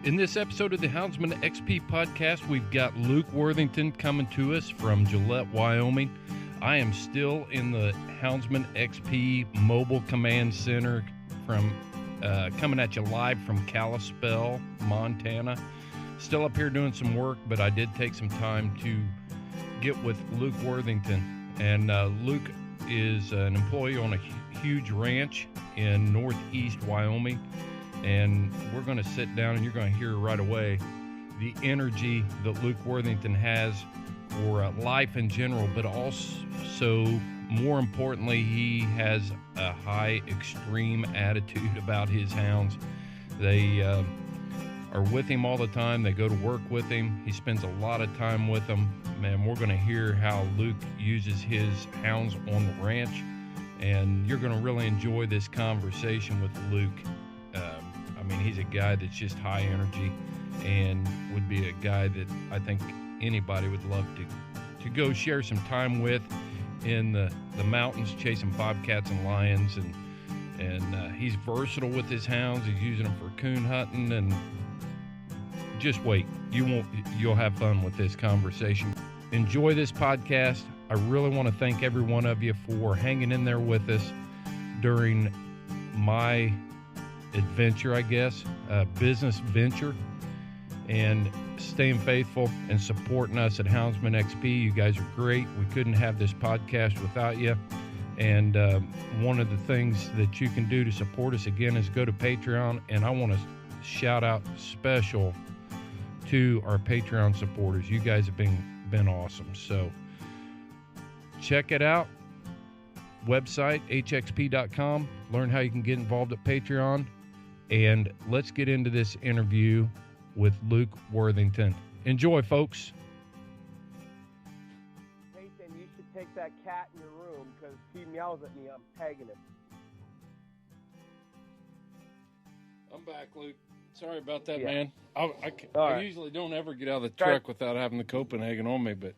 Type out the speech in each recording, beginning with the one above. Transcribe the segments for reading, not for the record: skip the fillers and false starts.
In this episode of the Houndsman XP podcast, we've got Luke Worthington coming to us from Gillette, Wyoming. I am still in the Houndsman XP Mobile Command Center from coming at you live from Kalispell, Montana. Still up here doing some work, but I did take some time to get with Luke Worthington. And Luke is an employee on a huge ranch in North East Wyoming. And we're going to sit down and you're going to hear right away the energy that Luke Worthington has for life in general, but also, more importantly, he has a high extreme attitude about his hounds. They are with him all the time. They go to work with him. He spends a lot of time with them. Man, we're going to hear how Luke uses his hounds on the ranch, and you're going to really enjoy this conversation with Luke. I mean, he's a guy that's just high energy and would be a guy that I think anybody would love to go share some time with in the mountains, chasing bobcats and lions. And he's versatile with his hounds. He's using them for coon hunting. And just wait. You'll have fun with this conversation. Enjoy this podcast. I really want to thank every one of you for hanging in there with us during my adventure, I guess, business venture, and staying faithful and supporting us at Houndsman XP. You guys are great. We couldn't have this podcast without you. And one of the things that you can do to support us again is go to Patreon. And I want to shout out special to our Patreon supporters. You guys have been awesome. So check it out. Website, hxp.com. Learn how you can get involved at Patreon. And let's get into this interview with Luke Worthington. Enjoy, folks. Nathan, you should take that cat in your room because he meows at me. I'm tagging him. I'm back, Luke. Sorry about that, Yeah. man. I right. usually don't ever get out of the truck without having the Copenhagen on me, but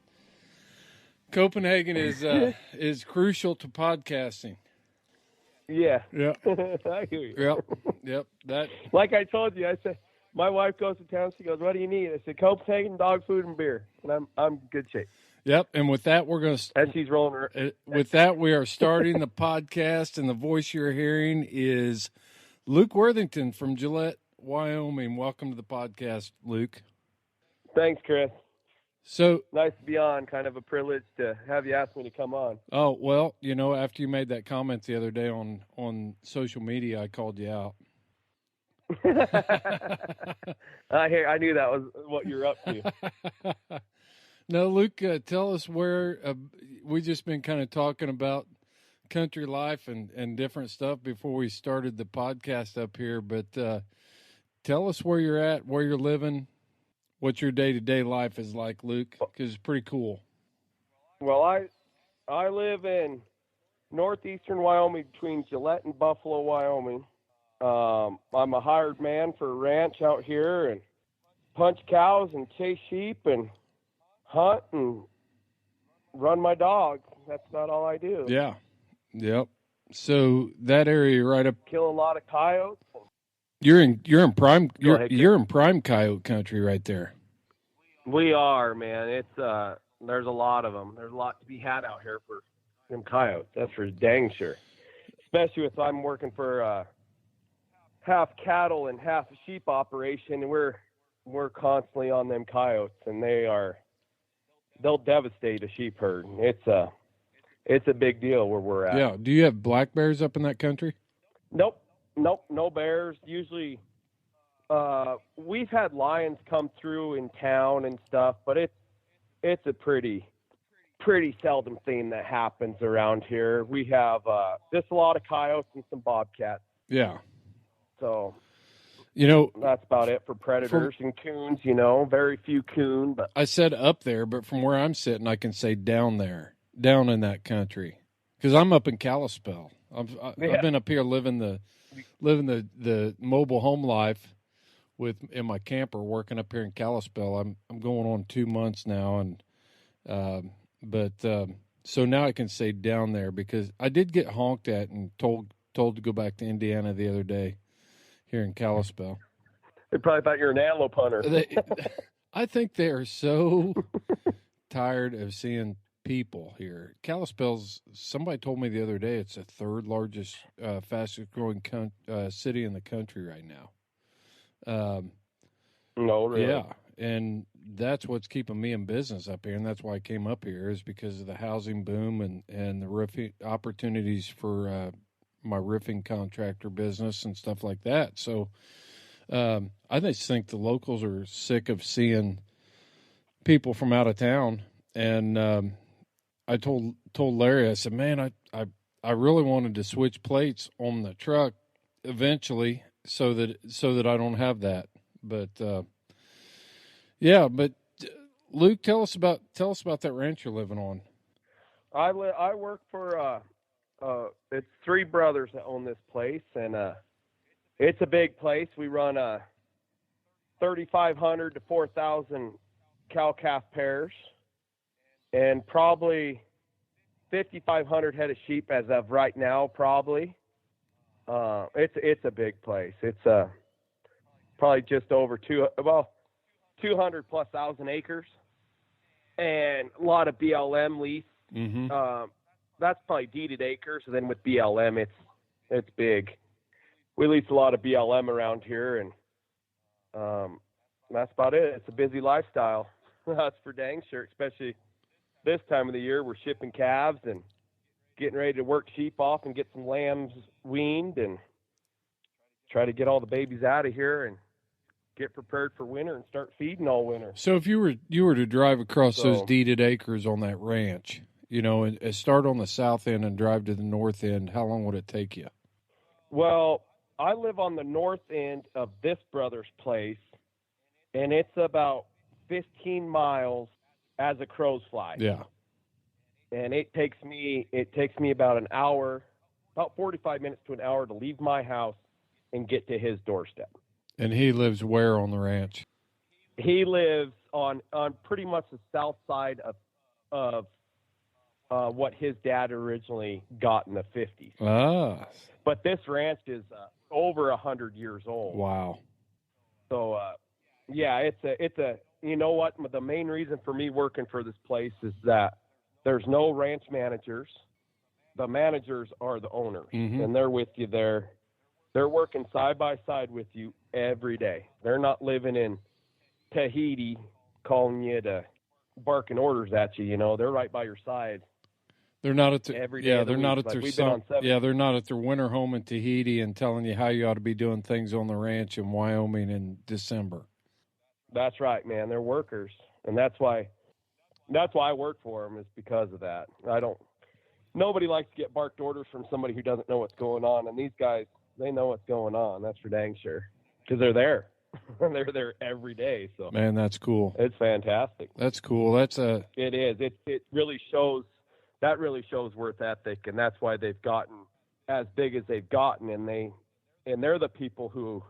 Copenhagen is crucial to podcasting. Yeah. Yeah. I hear you. Yep. That. Like I told you, I said, my wife goes to town. She goes, "What do you need?" I said, "Copenhagen, dog food, and beer." And I'm good shape. Yep. And with that, we're going As she's rolling her. With that, we are starting the podcast, and the voice you're hearing is Luke Worthington from Gillette, Wyoming. Welcome to the podcast, Luke. Thanks, Chris. So Nice to be on. Kind of a privilege to have you ask me to come on. Oh, well, after you made that comment the other day on social media, I called you out. I knew that was what you're up to. No, Luke, tell us where we just been kind of talking about country life and different stuff before we started the podcast up here. But tell us where you're at, where you're living, what your day-to-day life is like, Luke, because it's pretty cool. Well, I live in northeastern Wyoming between Gillette and Buffalo, Wyoming. I'm a hired man for a ranch out here and punch cows and chase sheep and hunt and run my dog. That's not all I do. Yeah. Yep. So that area right up, Kill a lot of coyotes. you're in prime ahead, you're in prime coyote country right there. We are, man. It's there's a lot of them. There's a lot to be had out here for them coyotes. That's for dang sure. Especially if I'm working for half cattle and half sheep operation, and we're constantly on them coyotes, and they'll devastate a sheep herd. It's a big deal where we're at. Yeah. Do you have black bears up in that country? Nope, no bears. Usually, we've had lions come through in town and stuff, but it's a pretty seldom thing that happens around here. We have just a lot of coyotes and some bobcats. Yeah. So, that's about it for predators and coons. Very few coon, but I said up there, but from where I'm sitting, I can say down in that country, because I'm up in Kalispell. I've been up here living the mobile home life in my camper, working up here in Kalispell. I'm going on 2 months now, and so now I can say down there, because I did get honked at and told to go back to Indiana the other day here in Kalispell. They probably thought you're an antelope hunter. I think they are so tired of seeing people here. Kalispell's, somebody told me the other day, it's the third largest, fastest growing city in the country right now. No, really? Yeah, and that's what's keeping me in business up here, and that's why I came up here, is because of the housing boom and the roofing opportunities for my roofing contractor business and stuff like that. So I just think the locals are sick of seeing people from out of town. And I told Larry, I said, man, I really wanted to switch plates on the truck eventually so that I don't have that. But yeah, but Luke, tell us about that ranch you're living on. I work for it's three brothers that own this place, and it's a big place. We run 3,500 to 4,000 cow-calf pairs, and probably 5,500 head of sheep as of right now. Probably, it's a big place. It's probably just over 200 plus thousand acres, and a lot of BLM lease. Mm-hmm. That's probably deeded acres. And then with BLM, it's big. We lease a lot of BLM around here, and that's about it. It's a busy lifestyle. That's for dang sure, especially this time of the year. We're shipping calves and getting ready to work sheep off and get some lambs weaned and try to get all the babies out of here and get prepared for winter and start feeding all winter. So if you were to drive across those deeded acres on that ranch, and start on the south end and drive to the north end, how long would it take you? Well, I live on the north end of this brother's place, and it's about 15 miles as a crow's fly. Yeah. And it takes me about an hour, about 45 minutes to an hour to leave my house and get to his doorstep. And he lives where on the ranch? He lives on pretty much the south side of what his dad originally got in the 50s. Ah. But this ranch is over 100 years old. Wow. So, yeah, it's a, you know what? The main reason for me working for this place is that there's no ranch managers. The managers are the owners, mm-hmm. and they're with you there. They're working side by side with you every day. They're not living in Tahiti calling you to barking orders at you. They're right by your side. They're not at their, every day they're not at their they're not at their winter home in Tahiti and telling you how you ought to be doing things on the ranch in Wyoming in December. That's right, man. They're workers, and that's why I work for them, is because of that. Nobody likes to get barked orders from somebody who doesn't know what's going on, and these guys, they know what's going on. That's for dang sure, because they're there. They're there every day. So, man, that's cool. It's fantastic. That's cool. It is. It really shows. That really shows work ethic, and that's why they've gotten as big as they've gotten, and they're the people who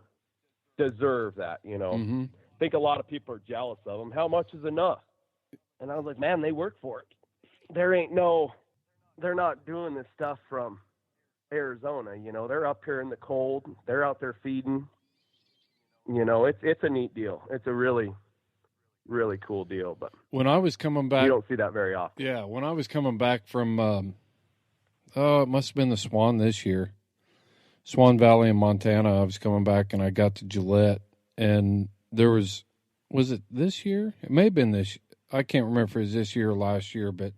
deserve that. Mm-hmm. I think a lot of people are jealous of them. How much is enough? And I was like, man, they work for it. They're not doing this stuff from Arizona. They're up here in the cold. They're out there feeding. It's a neat deal. It's a really, really cool deal. But when I was coming back, you don't see that very often. Yeah, when I was coming back from, it must have been the Swan this year, Swan Valley in Montana. I was coming back and I got to Gillette, and there was it this year? It may have been this. I can't remember if it was this year or last year, but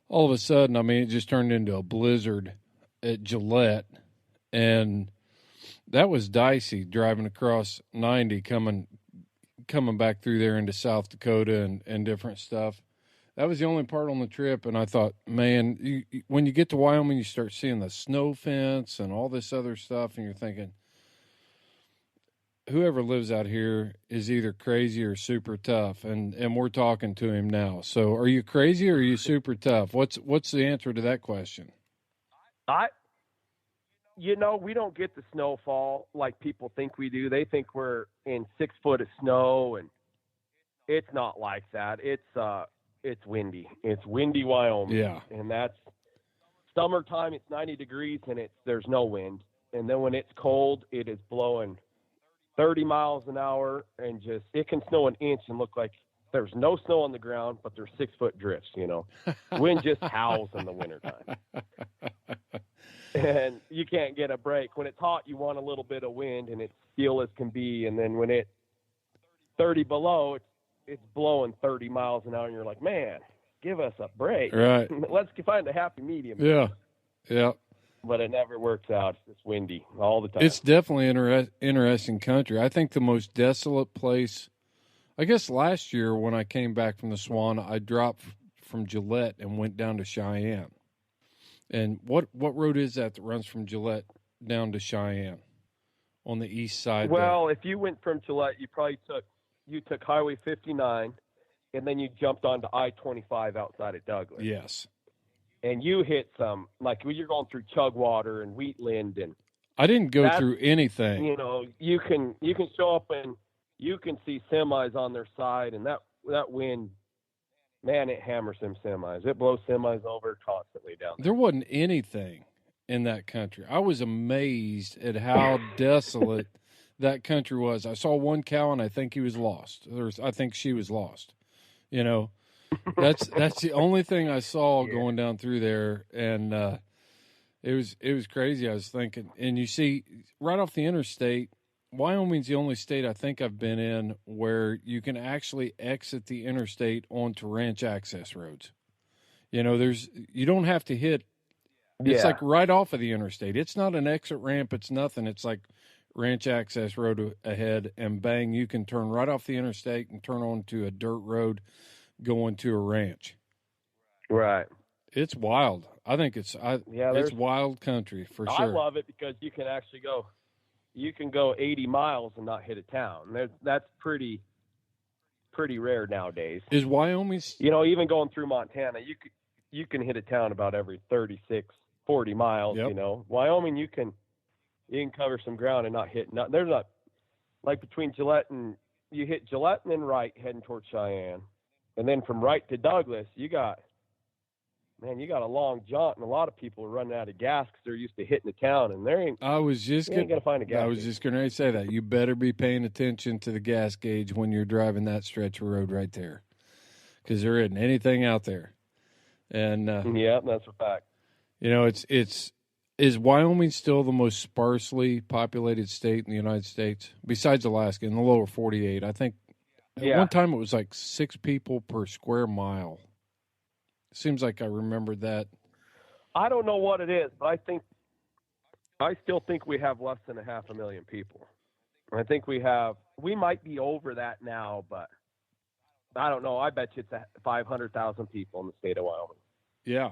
all of a sudden, it just turned into a blizzard at Gillette, and that was dicey driving across 90 coming back through there into South Dakota and different stuff. That was the only part on the trip, and I thought, man, when you get to Wyoming, you start seeing the snow fence and all this other stuff, and you're thinking, whoever lives out here is either crazy or super tough, and we're talking to him now. So are you crazy or are you super tough? What's the answer to that question? We don't get the snowfall like people think we do. They think we're in 6 foot of snow, and it's not like that. It's windy. It's windy Wyoming. Yeah. And that's summertime. It's 90 degrees and there's no wind. And then when it's cold, it is blowing 30 miles an hour, and just it can snow an inch and look like there's no snow on the ground, but there's 6-foot drifts, you know. Wind just howls in the wintertime. And you can't get a break. When it's hot, you want a little bit of wind, and it's still as can be. And then when it's 30 below, it's blowing 30 miles an hour, and you're like, man, give us a break. Right. Let's find a happy medium. Yeah. Yeah. But it never works out. It's just windy all the time. It's definitely interesting country. I think the most desolate place, I guess last year when I came back from the Swan, I dropped from Gillette and went down to Cheyenne. And what road is that runs from Gillette down to Cheyenne on the east side? Well, if you went from Gillette, you probably took Highway 59, and then you jumped onto I-25 outside of Douglas. Yes. And you hit some, like when you're going through Chugwater and Wheatland, and I didn't go through anything. You know, you can show up and you can see semis on their side, and that wind, man, it hammers them semis. It blows semis over constantly down there. There wasn't anything in that country. I was amazed at how desolate that country was. I saw one cow, and I think he was lost. I think she was lost. You know, that's the only thing I saw going down through there, and it was crazy. I was thinking, and you see, right off the interstate, Wyoming's the only state I think I've been in where you can actually exit the interstate onto ranch access roads. You know, you don't have to hit. It's like right off of the interstate. It's not an exit ramp. It's nothing. It's like ranch access road ahead, and bang, you can turn right off the interstate and turn onto a dirt road going to a ranch. Right. It's wild. I think it's wild country for sure. I love it because you can actually go 80 miles and not hit a town. That's pretty rare nowadays. Is Wyoming, you know, even going through Montana, you can hit a town about every 36, 40 miles, yep. You know. Wyoming, you can cover some ground and not hit there's not, like between Gillette and you hit Gillette and then right heading towards Cheyenne. And then from right to Douglas, you got a long jaunt, and a lot of people are running out of gas because they're used to hitting the town, and ain't gonna find a gas. I was just going to say that. You better be paying attention to the gas gauge when you're driving that stretch of road right there, because there isn't anything out there. And yeah, that's a fact. You know, is Wyoming still the most sparsely populated state in the United States besides Alaska in the lower 48? I think. At one time, it was like 6 people per square mile. Seems like I remembered that. I don't know what it is, but I still think we have less than 500,000 people. I think we might be over that now, but I don't know. I bet you it's 500,000 people in the state of Wyoming. Yeah.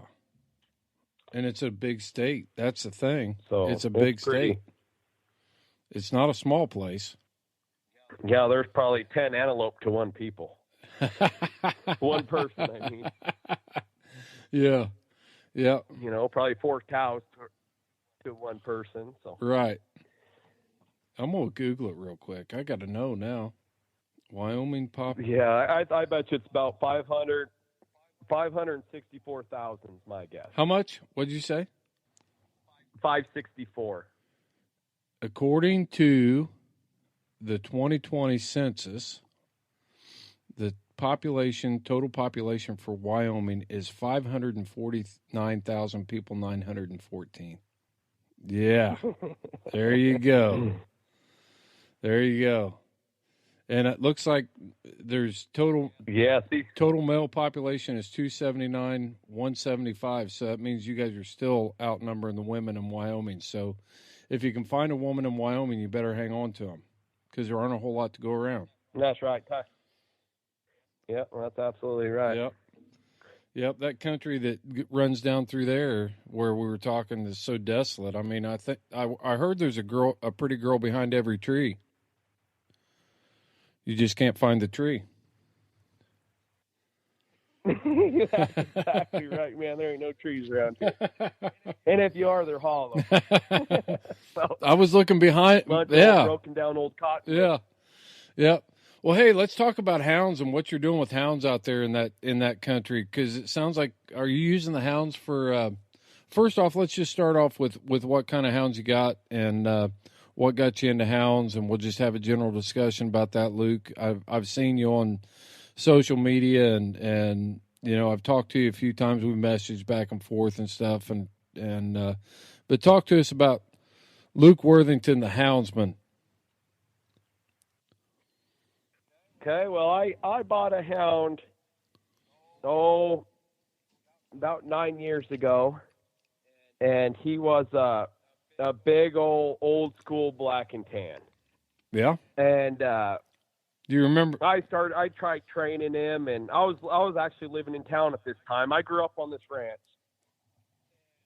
And it's a big state. That's the thing. So it's a big state. It's not a small place. Yeah, there's probably 10 antelope to 1 people. One person, I mean. Yeah. Yeah. You know, probably 4 cows to 1 person. So right. I'm going to Google it real quick. I got to know now. Wyoming population. Yeah, I bet you it's about 564,000 is my guess. How much? What did you say? 564. According to the 2020 census, the total population for Wyoming is 549,000 people, 914. Yeah. There you go. There you go. And it looks like there's total male population is 279, 175. So that means you guys are still outnumbering the women in Wyoming. So if you can find a woman in Wyoming, you better hang on to them, because there aren't a whole lot to go around. That's right. Yep, that's absolutely right. Yep, that country that runs down through there where we were talking is so desolate. I mean, I heard there's a pretty girl behind every tree. You just can't find the tree. That's exactly right, man. There ain't no trees around here. And if you are, they're hollow. So, I was looking behind. Yeah. Broken down old cotton. Yeah. Yeah. Well, hey, let's talk about hounds and what you're doing with hounds out there in that country, because it sounds like, are you using the hounds for? First off, let's just start off with what kind of hounds you got and what got you into hounds, and we'll just have a general discussion about that, Luke. I've seen you on social media, and you know, I've talked to you a few times. We've messaged back and forth and stuff, but talk to us about Luke Worthington, the Houndsman. Okay, well, I bought a hound, about 9 years ago, and he was a big old school black and tan. Yeah. And do you remember? I tried training him, and I was actually living in town at this time. I grew up on this ranch,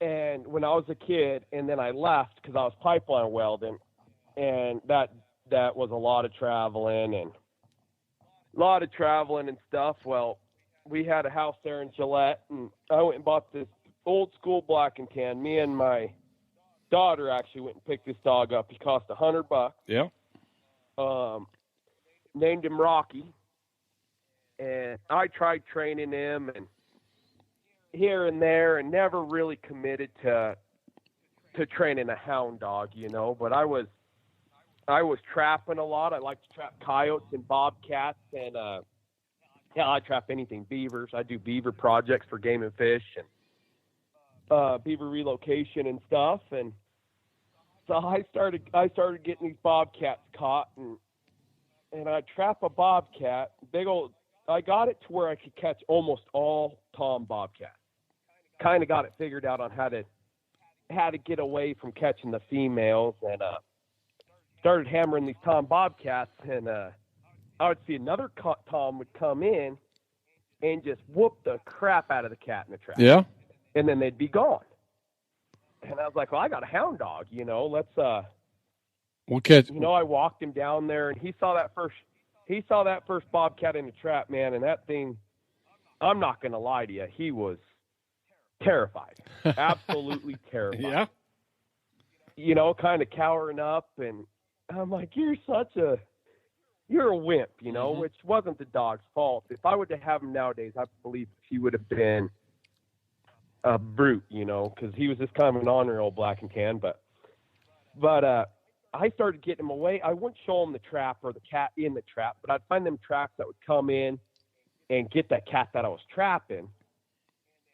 and when I was a kid, and then I left because I was pipeline welding, and that was a lot of traveling and stuff. Well, we had a house there in Gillette, and I went and bought this old school black and tan. Me and my daughter actually went and picked this dog up. He cost $100. Yeah. Named him Rocky, and I tried training him and here and there, and never really committed to training a hound dog, you know. But I was trapping a lot. I like to trap coyotes and bobcats, and I trap anything, beavers. I do beaver projects for Game and Fish, and beaver relocation and stuff. And so I started getting these bobcats caught, and I trap a bobcat, I got it to where I could catch almost all tom bobcats. Kind of got it figured out on how to get away from catching the females, and started hammering these tom bobcats, and I would see another tom would come in and just whoop the crap out of the cat in the trap. Yeah. And then they'd be gone. And I was like, well, I got a hound dog, you know, let's we'll catch. You know, I walked him down there, and he saw that first bobcat in the trap, man, and that thing, I'm not going to lie to you, he was terrified. Absolutely terrified. Yeah. You know, kind of cowering up, and I'm like, you're a wimp, you know, which wasn't the dog's fault. If I would have him nowadays, I believe he would have been a brute, you know, because he was just kind of an ornery old black and tan, but I started getting him away. I wouldn't show him the trap or the cat in the trap, but I'd find them traps that would come in and get that cat that I was trapping.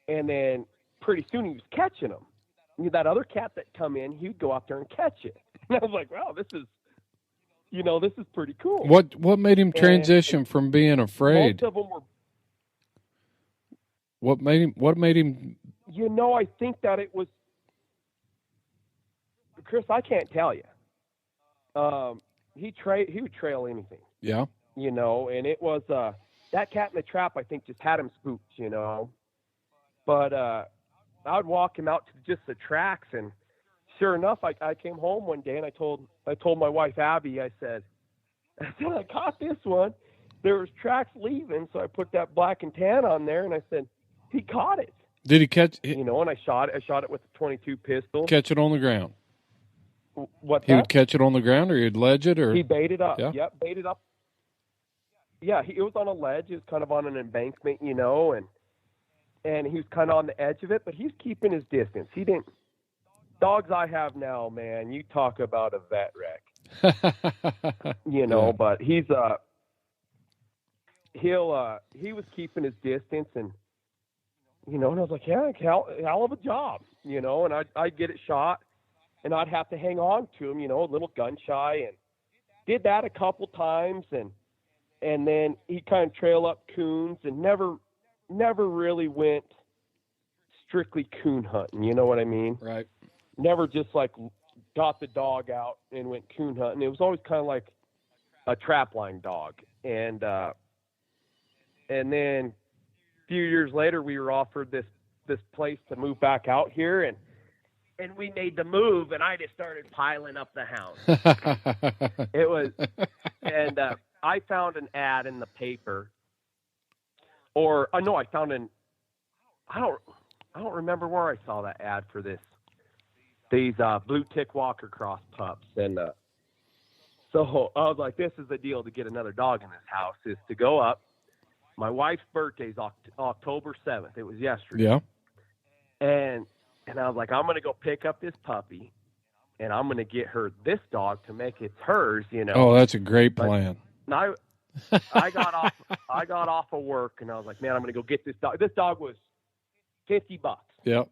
And then pretty soon he was catching them. That other cat that come in, he'd go out there and catch it. And I was like, wow, this is pretty cool. What made him transition from being afraid? Most of them were. What made him? You know, I think that it was, Chris, I can't tell you. He would trail anything. Yeah. You know, and it was that cat in the trap, I think, just had him spooked, you know. But I'd walk him out to just the tracks, and sure enough, I came home one day, and I told my wife Abby, I said I caught this one. There was tracks leaving, so I put that black and tan on there, and I said, he caught it. Did he catch it? You know, and I shot it with a .22 pistol. Catch it on the ground. What? He would catch it on the ground, or he'd ledge it, or he baited up. Yeah. Yep, baited up. Yeah, it was on a ledge. It was kind of on an embankment, you know, and he was kind of on the edge of it, but he's keeping his distance. He didn't. Dogs I have now, man, you talk about a vet wreck. You know, but he was keeping his distance, and you know, and I was like, yeah, hell of a job, you know, and I'd get it shot, and I'd have to hang on to him, you know, a little gun shy, and did that a couple times, and then he kind of trail up coons, and never really went strictly coon hunting, you know what I mean? Right. Never just like got the dog out and went coon hunting. It was always kind of like a trap line dog. And then a few years later, we were offered this place to move back out here, and we made the move, and I just started piling up the hounds. It was, and I found an ad in the paper, or no, I found I don't remember where I saw that ad for these blue tick walker cross pups, and so I was like, this is the deal to get another dog in this house, is to go up. My wife's birthday's October 7th. It was yesterday. Yeah. And I was like, I'm going to go pick up this puppy, and I'm going to get her this dog to make it hers, you know. Oh, that's a great plan. And I got off of work, and I was like, man, I'm going to go get this dog. This dog was $50. Yep.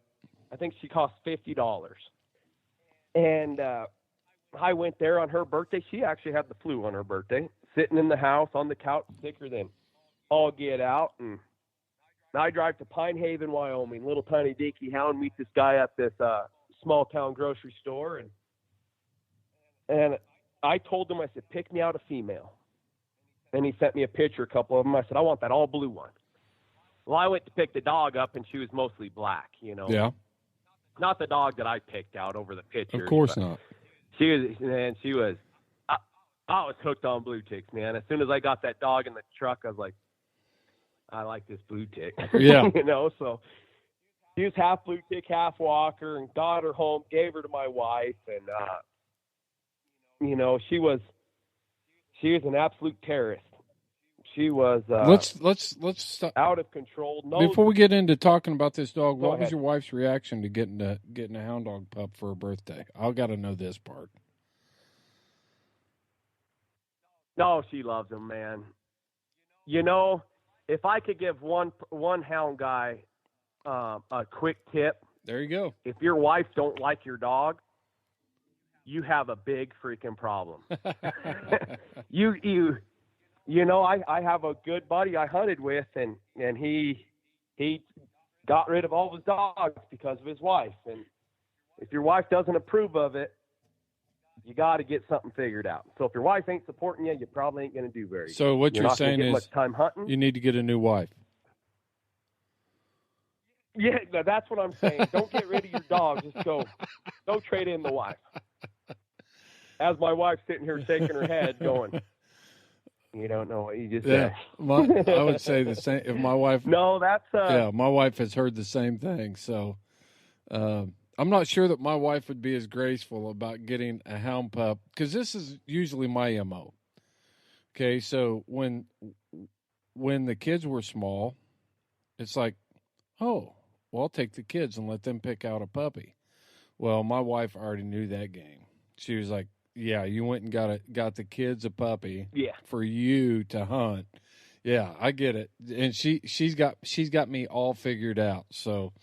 I think she cost $50. And I went there on her birthday. She actually had the flu on her birthday, sitting in the house on the couch, sicker than all get out. And I drive to Pine Haven, Wyoming, little tiny dinky hound, meet this guy at this small town grocery store. And I told him, I said, pick me out a female. And he sent me a picture, a couple of them. I said, I want that all blue one. Well, I went to pick the dog up, and she was mostly black, you know. Yeah. Not the dog that I picked out over the picture. Of course not. She was, I was hooked on blue ticks, man. As soon as I got that dog in the truck, I was like, I like this blue tick. Yeah. You know, so she was half blue tick, half walker, and got her home, gave her to my wife. And, you know, she was an absolute terrorist. She was let's stop. Out of control. Before we get into talking about this dog, what ahead. was your wife's reaction to getting a hound dog pup for her birthday? I've got to know this part. No, she loves him, man. You know, if I could give one hound guy a quick tip. There you go. If your wife don't like your dog, you have a big freaking problem. You know, I have a good buddy I hunted with, and he got rid of all his dogs because of his wife. And if your wife doesn't approve of it, you got to get something figured out. So if your wife ain't supporting you, you probably ain't going to do very good. So what you're saying is much time hunting. You need to get a new wife. Yeah, that's what I'm saying. Don't get rid of your dog. Just go trade in the wife. As my wife's sitting here shaking her head going, you don't know what you just said. I would say the same. If my wife, no, that's my wife has heard the same thing. So I'm not sure that my wife would be as graceful about getting a hound pup, because this is usually my MO. Okay, so when the kids were small, it's like, oh, well, I'll take the kids and let them pick out a puppy. Well, my wife already knew that game. She was like, yeah, you went and got the kids a puppy for you to hunt. Yeah, I get it. And she's got me all figured out. So,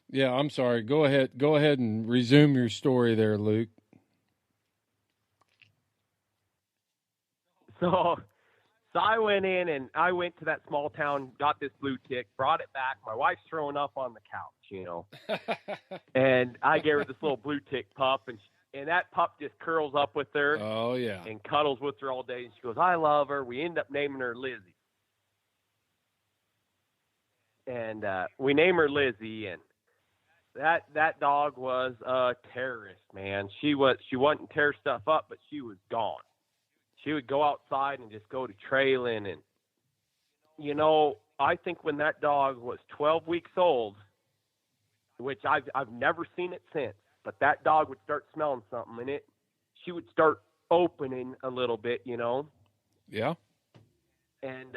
yeah, I'm sorry. Go ahead and resume your story there, Luke. So I went in, and I went to that small town, got this blue tick, brought it back. My wife's throwing up on the couch, you know. And I gave her this little blue tick pup, and that pup just curls up with her. Oh, yeah. And cuddles with her all day. And she goes, I love her. We end up naming her Lizzie. And we name her Lizzie, and that dog was a terrorist, man. She wouldn't tear stuff up, but she was gone. She would go outside and just go to trailing. And, you know, I think when that dog was 12 weeks old, which I've never seen it since, but that dog would start smelling something, and she would start opening a little bit, you know? Yeah. And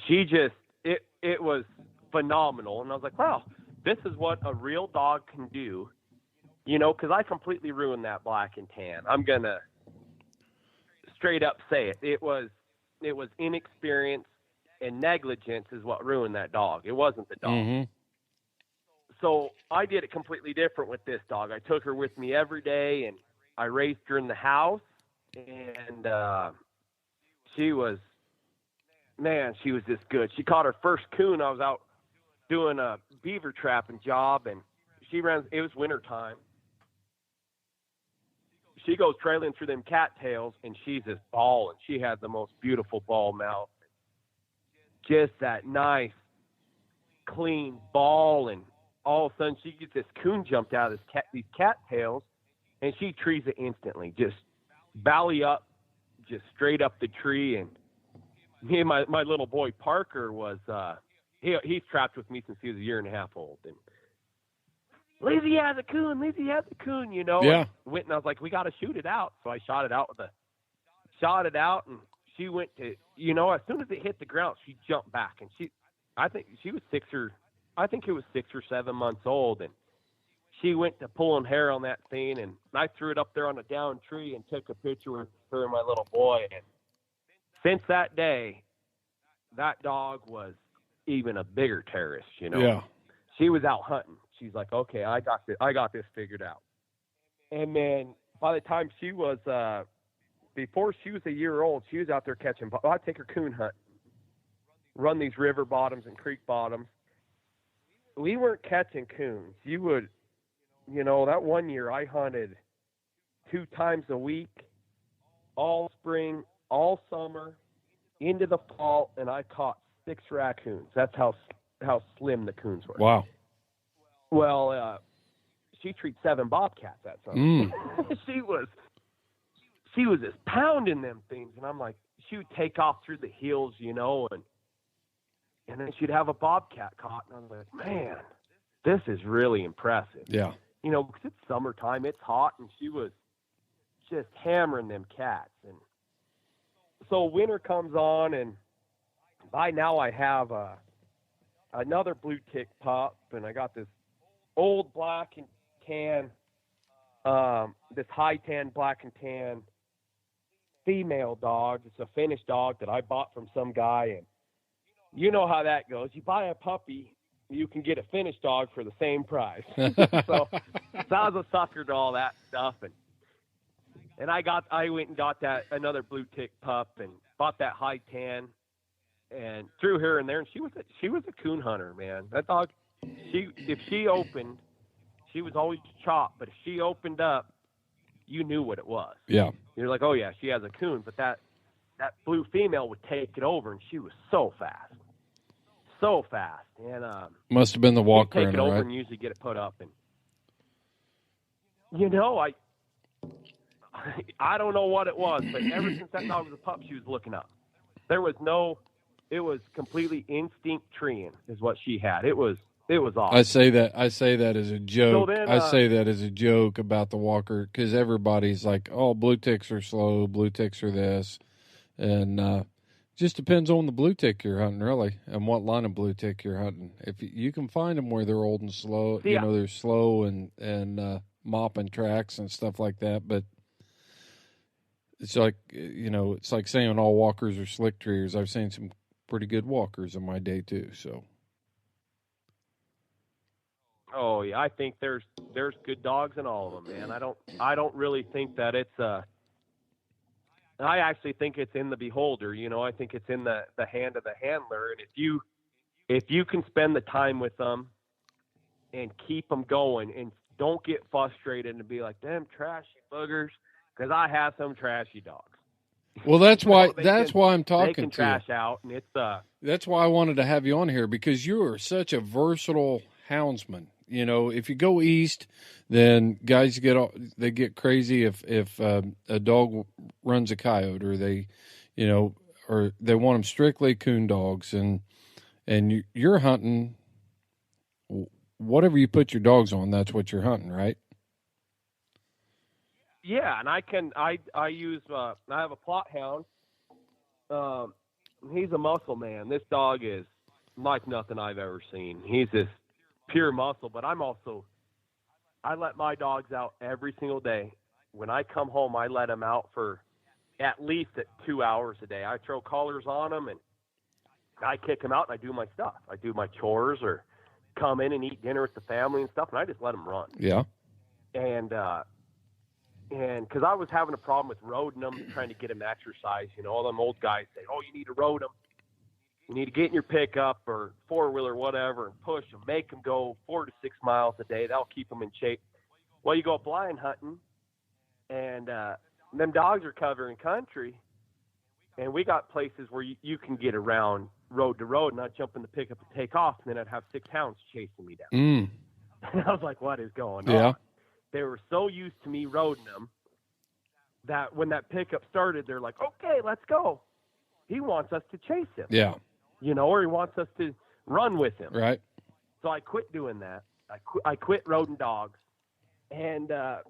she just, it was phenomenal. And I was like, wow, this is what a real dog can do, you know, because I completely ruined that black and tan. I'm going to straight up say it. It was inexperience and negligence is what ruined that dog. It wasn't the dog. Mm-hmm. So I did it completely different with this dog. I took her with me every day, and I raised her in the house, and she was just good. She caught her first coon. I was out doing a beaver trapping job, and it was wintertime. She goes trailing through them cattails, and she's just bawling. She had the most beautiful ball mouth. Just that nice, clean ball, and all of a sudden she gets this coon jumped out of these cattails, and she trees it instantly. Just belly up, just straight up the tree. And me and my little boy Parker was he's trapped with me since he was a year and a half old. And Lizzie has a coon, you know. Yeah. And went and I was like, we got to shoot it out. So I shot it out, and she went to, you know, as soon as it hit the ground, she jumped back, and I think it was 6 or 7 months old, and she went to pulling hair on that thing, and I threw it up there on a down tree and took a picture with her and my little boy. And since that day, that dog was even a bigger terrorist, you know. Yeah. She was out hunting. She's like, okay, I got this figured out. And then by the time she was, before she was a year old, she was out there catching. I'd take her coon hunt, run these river bottoms and creek bottoms. We weren't catching coons. You would, you know, that one year I hunted 2 times a week, all spring, all summer, into the fall, and I caught 6 raccoons. That's how slim the coons were. Wow. Well, she treats 7 bobcats that summer. She was just pounding them things, and I'm like, she would take off through the hills, you know, and then she'd have a bobcat caught, and I was like, man, this is really impressive. Yeah. You know, because it's summertime, it's hot, and she was just hammering them cats. And so winter comes on, and by now I have another blue tick pup, and I got this old black and tan, this high tan, black and tan female dog. It's a finished dog that I bought from some guy, and you know how that goes. You buy a puppy, you can get a finished dog for the same price. so I was a sucker to all that stuff, and I went and got another blue tick pup and bought that high tan and threw her in there, and she was a coon hunter, man. That dog, if she opened, she was always chopped, but if she opened up, you knew what it was. Yeah. You're like, oh yeah, she has a coon, but that blue female would take it over, and she was so fast. And Must have been the walker take in it her, over right? and usually get it put up. And you know, I don't know what it was, but ever since that dog was a pup, she was looking up. It was completely instinct treeing is what she had. It was awesome. I say that as a joke. So then, I say that as a joke about the walker, because everybody's like, "Oh, blue ticks are slow. Blue ticks are this," and just depends on the blue tick you're hunting, really, and what line of blue tick you're hunting. If you can find them where they're old and slow, yeah. you know, they're slow and mopping tracks and stuff like that. But it's like, you know, it's like saying all walkers are slick treers. I've seen some pretty good walkers in my day too. So. Oh yeah, I think there's good dogs in all of them, man. I don't really think that it's I actually think it's in the beholder, you know. I think it's in the hand of the handler, and if you can spend the time with them and keep them going and don't get frustrated and be like, "Damn trashy boogers," because I have some trashy dogs. Well, that's why I'm talking to you. They can trash out, and it's That's why I wanted to have you on here, because you are such a versatile houndsman. You know, if you go east, then guys get crazy if a dog runs a coyote, or they, you know, or they want them strictly coon dogs, and you're hunting whatever you put your dogs on. That's what you're hunting, right? Yeah, and I use I have a plot hound. He's a muscle man. This dog is like nothing I've ever seen. He's just pure muscle, but I let my dogs out every single day. When I come home, I let them out for at least 2 hours a day. I throw collars on them, and I kick them out, and I do my stuff. I do my chores or come in and eat dinner with the family and stuff, and I just let them run. Yeah. And because I was having a problem with roading them, trying to get them exercise. You know, all them old guys say, oh, you need to road them. You need to get in your pickup or four-wheeler, whatever, and push them. Make them go 4 to 6 miles a day. That'll keep them in shape. Well, you go blind hunting, and them dogs are covering country, and we got places where you can get around road to road, and I'd jump in the pickup and take off, and then I'd have 6 hounds chasing me down. And I was like, what is going on? They were so used to me roading them that when that pickup started, they're like, okay, let's go. He wants us to chase him. Yeah. You know, or he wants us to run with him. Right. So I quit doing that. I quit roading dogs. And, it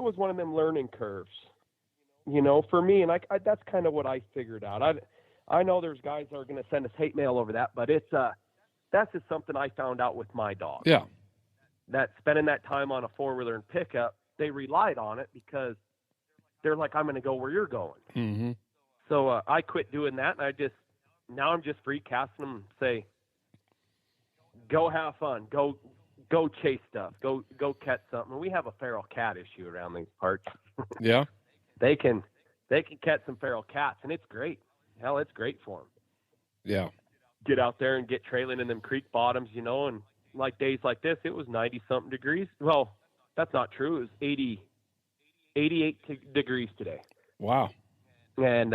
was one of them learning curves, you know, for me. And that's kind of what I figured out. I know there's guys that are going to send us hate mail over that, but it's, that's just something I found out with my dog. Yeah. That spending that time on a four-wheeler and pickup, they relied on it because they're like, I'm going to go where you're going. Mm-hmm. So I quit doing that, and now I'm just free casting them. Say, go have fun, go chase stuff, go catch something. We have a feral cat issue around these parts. Yeah, they can catch some feral cats, and it's great. Hell, it's great for them. Yeah, get out there and get trailing in them creek bottoms, and like days like this, it was 90-something degrees. Well, that's not true. It was 88 degrees today. Wow. And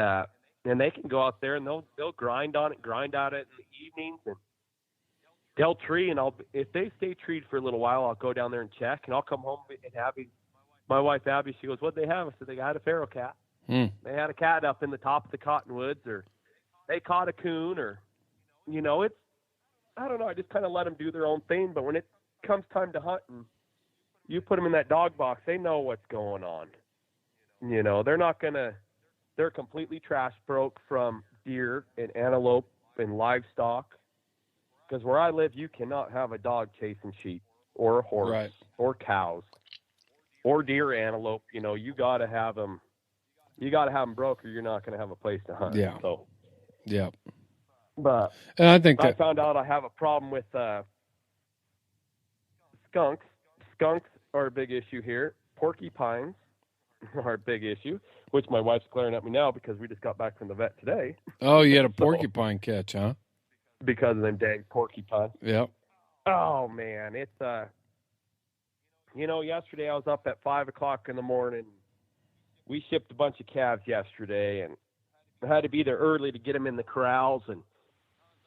they can go out there and they'll grind at it in the evenings, and they'll tree. And if they stay treed for a little while, I'll go down there and check, and I'll come home and my wife Abby, she goes, "What'd they have?" I said, "They had a feral cat. They had a cat up in the top of the cottonwoods, or they caught a coon, or it's, I don't know. I just kind of let them do their own thing. But when it comes time to hunt, and you put them in that dog box, they know what's going on. They're not gonna. They're completely trash broke from deer and antelope and livestock. Because where I live, you cannot have a dog chasing sheep or a horse right. or cows or deer, antelope. You got to have them. You got to have them broke, or you're not going to have a place to hunt. Yeah. So. Yeah. But and I think I found out I have a problem with skunks. Skunks are a big issue here. Porcupines are a big issue, which my wife's glaring at me now because we just got back from the vet today. Oh, you had a porcupine catch, huh? Because of them dang porcupines. Yep. Oh, man. It's, yesterday I was up at 5 o'clock in the morning. We shipped a bunch of calves yesterday, and I had to be there early to get them in the corrals. And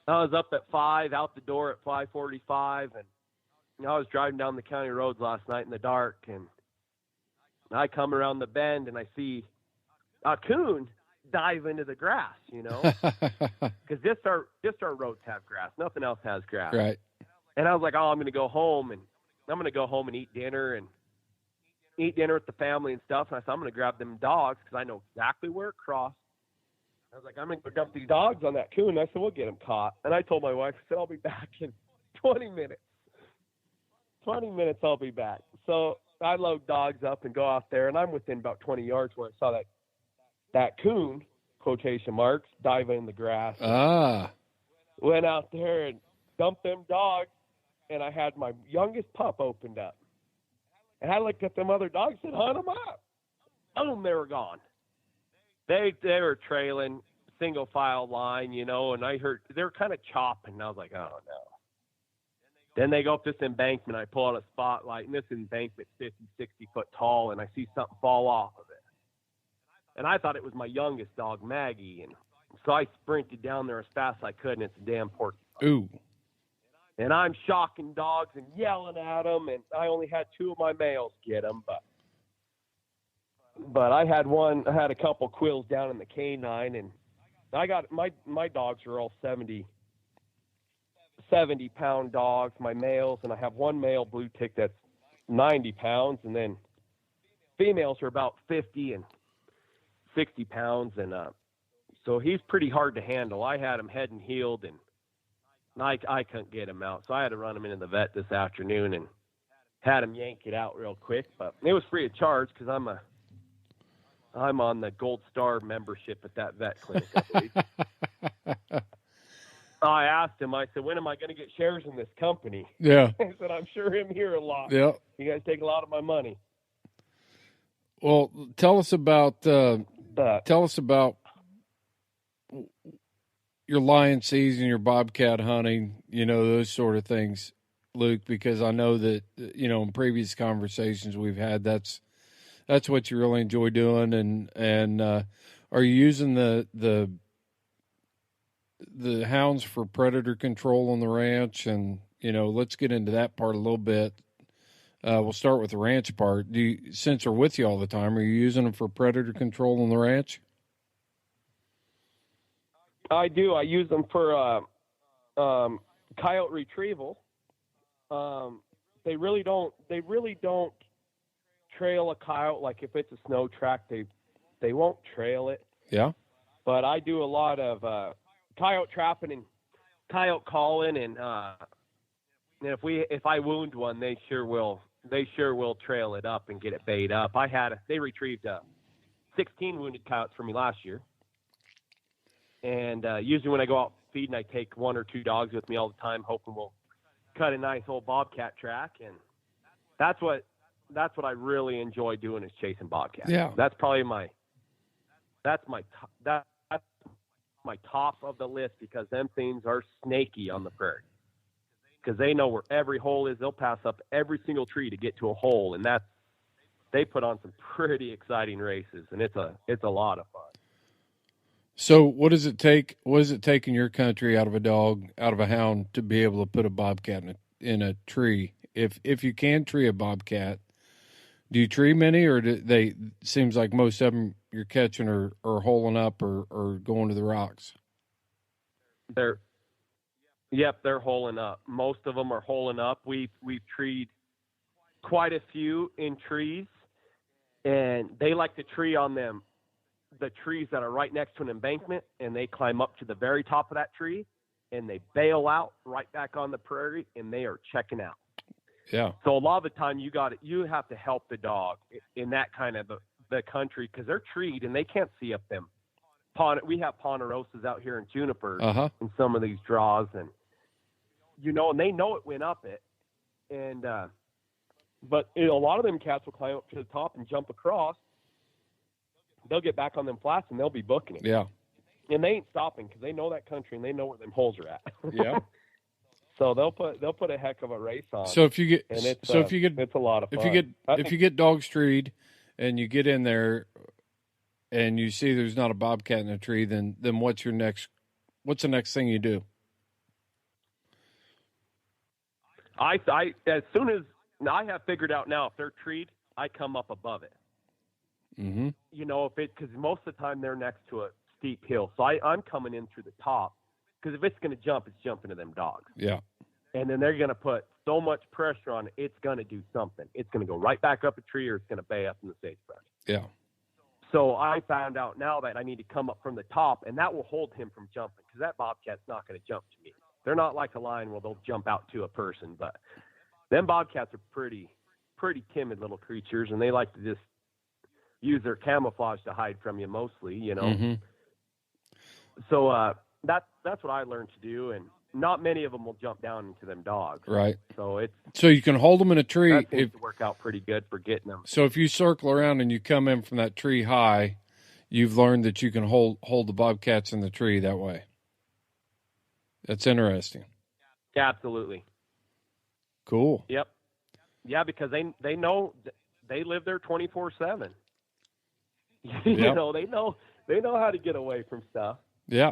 I was up at 5, out the door at 5:45, and I was driving down the county roads last night in the dark, and I come around the bend, and I see a coon dive into the grass, because just our roads have grass. Nothing else has grass. Right. And I was like, I'm going to go home, and I'm going to go home and eat dinner with the family and stuff. And I said, I'm going to grab them dogs because I know exactly where it crossed. I was like, I'm going to go dump these dogs on that coon. And I said, we'll get them caught. And I told my wife, I said, I'll be back in 20 minutes. 20 minutes, I'll be back. So I load dogs up and go out there, and I'm within about 20 yards where I saw that coon, quotation marks, diving in the grass. Went out there and dumped them dogs, and I had my youngest pup opened up. And I looked at them other dogs and hunt them up. Boom, they were gone. They were trailing single file line, and I heard they were kind of chopping. And I was like, oh, no. Then they go up this embankment. I pull out a spotlight, and this embankment's 50, 60 foot tall, and I see something fall off of it. And I thought it was my youngest dog, Maggie. And so I sprinted down there as fast as I could, and it's a damn porcupine. Ooh. And I'm shocking dogs and yelling at them, and I only had 2 of my males get them, but I had a couple quills down in the canine, and I got my dogs are all 70-pound dogs, my males, and I have one male blue tick that's 90 pounds, and then females are about 50 and 60 pounds, and so he's pretty hard to handle. I had him head and heeled, and I couldn't get him out, so I had to run him into the vet this afternoon and had him yank it out real quick. But it was free of charge because I'm on the Gold Star membership at that vet clinic, I believe. I asked him, I said, when am I going to get shares in this company? Yeah. I said, I'm sure him here a lot. Yeah. You guys take a lot of my money. Well, tell us about your lion season, your bobcat hunting, those sort of things, Luke, because I know that, in previous conversations we've had, that's what you really enjoy doing. And are you using the hounds for predator control on the ranch? And, let's get into that part a little bit. We'll start with the ranch part. Since they're with you all the time, are you using them for predator control on the ranch? I do. I use them for coyote retrieval. They really don't trail a coyote. Like if it's a snow track, they won't trail it. Yeah. But I do a lot of coyote trapping coyote calling, and if I wound one, they sure will trail it up and get it bayed up. They retrieved 16 wounded coyotes for me last year, and usually when I go out feeding, I take 1 or 2 dogs with me all the time, hoping we'll cut a nice old bobcat track, and that's what I really enjoy doing is chasing bobcats. Yeah, that's probably my top of the list, because them things are snaky on the prairie. Because they know where every hole is. They'll pass up every single tree to get to a hole, and they put on some pretty exciting races, and it's a lot of fun. So what does it take? What does it take in your country out of a hound to be able to put a bobcat in a tree? If you can tree a bobcat, do you tree many, or seems like most of them you're catching are holing up or going to the rocks? They're holing up. Most of them are holing up. We've treed quite a few in trees, and they like to tree on the trees that are right next to an embankment, and they climb up to the very top of that tree, and they bail out right back on the prairie, and they are checking out. Yeah. So a lot of the time you have to help the dog in that kind of the country, because they're treed and they can't see up them. We have ponderosas out here in junipers in some of these draws, and and they know it went up it, and but a lot of them cats will climb up to the top and jump across. They'll get back on them flats and they'll be booking it. Yeah. And they ain't stopping because they know that country and they know where them holes are at. Yeah. So they'll put a heck of a race on. So if you get it's a lot of fun. If you get dogs treed and you get in there and you see there's not a bobcat in a tree, then what's the next thing you do? I as soon as I have figured out now, if they're treed, I come up above it. Mm-hmm. Because most of the time they're next to a steep hill, so I'm coming in through the top, because if it's going to jump, it's jumping to them dogs. Yeah. And then they're going to put so much pressure on it, it's going to do something. It's going to go right back up a tree, or it's going to bay up in the sagebrush. Yeah. So I found out now that I need to come up from the top, and that will hold him from jumping, because that bobcat's not going to jump to me. They're not like a lion where they'll jump out to a person, but them bobcats are pretty timid little creatures, and they like to just use their camouflage to hide from you mostly, Mm-hmm. So that's what I learned to do, and not many of them will jump down into them dogs. Right. So you can hold them in a tree. That seems to work out pretty good for getting them. So if you circle around and you come in from that tree high, you've learned that you can hold the bobcats in the tree that way. That's interesting. Absolutely. Cool. Yep. Yeah, because they know they live there 24/7. Yep. They know how to get away from stuff. Yeah.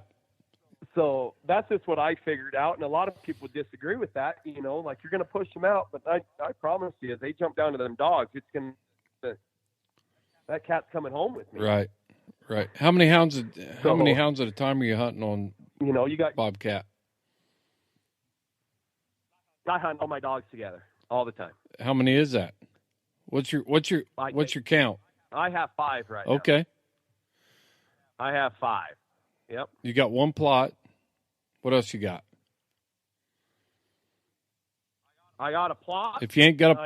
So that's just what I figured out, and a lot of people disagree with that. Like, you're going to push them out, but I promise you, if they jump down to them dogs, that cat's coming home with me. Right. How many hounds at a time are you hunting on? You got bobcat. I hunt all my dogs together all the time. How many is that? What's your count? I have 5 right now. Okay. I have 5. Yep. You got 1 plot. What else you got? I got a plot. If you ain't got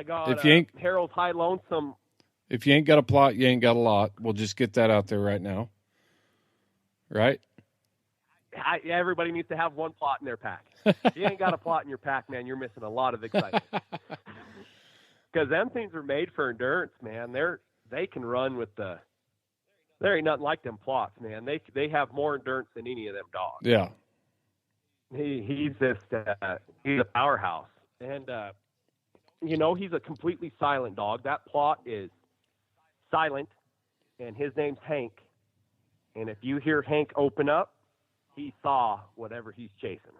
Harold's High Lonesome. If you ain't got a plot, you ain't got a lot. We'll just get that out there right now. Right? Everybody needs to have 1 plot in their pack. If you ain't got a plot in your pack, man, you're missing a lot of excitement. Because them things are made for endurance, man. They can run with there ain't nothing like them plots, man. They have more endurance than any of them dogs. Yeah. He's a powerhouse, and he's a completely silent dog. That plot is silent, and his name's Hank. And if you hear Hank open up, he saw whatever he's chasing.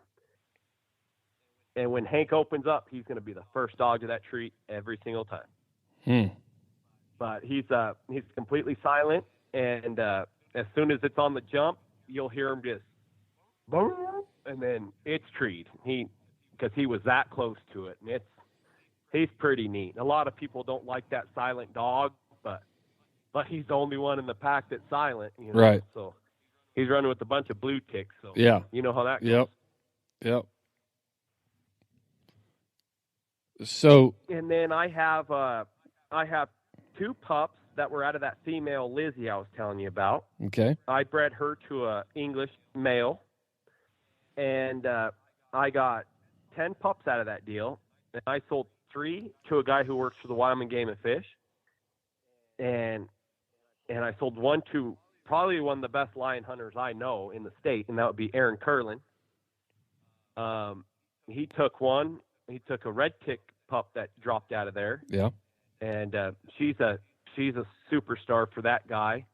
And when Hank opens up, he's going to be the first dog to that tree every single time. But he's completely silent, and as soon as it's on the jump, you'll hear him just boom, and then it's treed. Because he was that close to it, and he's pretty neat. A lot of people don't like that silent dog, but he's the only one in the pack that's silent. Right. So he's running with a bunch of blue ticks. So yeah, you know how that goes. Yep. Yep. So. And then I have 2 pups that were out of that female Lizzie I was telling you about. Okay. I bred her to a English male, and I got 10 pups out of that deal. And I sold 3 to a guy who works for the Wyoming Game and Fish, and I sold 1 to probably one of the best lion hunters I know in the state, and that would be Aaron Curlin. He took one. He took a red tick pup that dropped out of there. Yeah. And she's a superstar for that guy.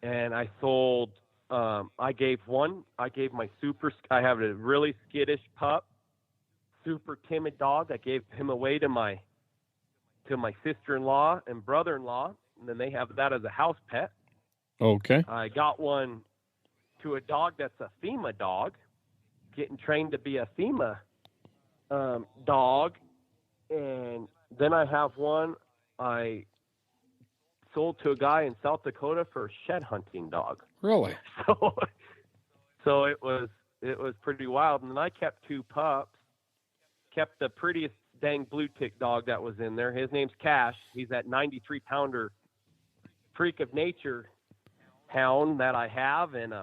And I sold. I gave my I have a really skittish pup, super timid dog. I gave him away to my sister-in-law and brother-in-law, and then they have that as a house pet. Okay. I got one to a dog that's a FEMA dog, getting trained to be a FEMA dog. And then I have one I sold to a guy in South Dakota for a shed hunting dog. Really? So it was pretty wild. And then I kept 2 pups, kept the prettiest dang blue tick dog that was in there. His name's Cash. He's that 93-pounder freak of nature hound that I have. And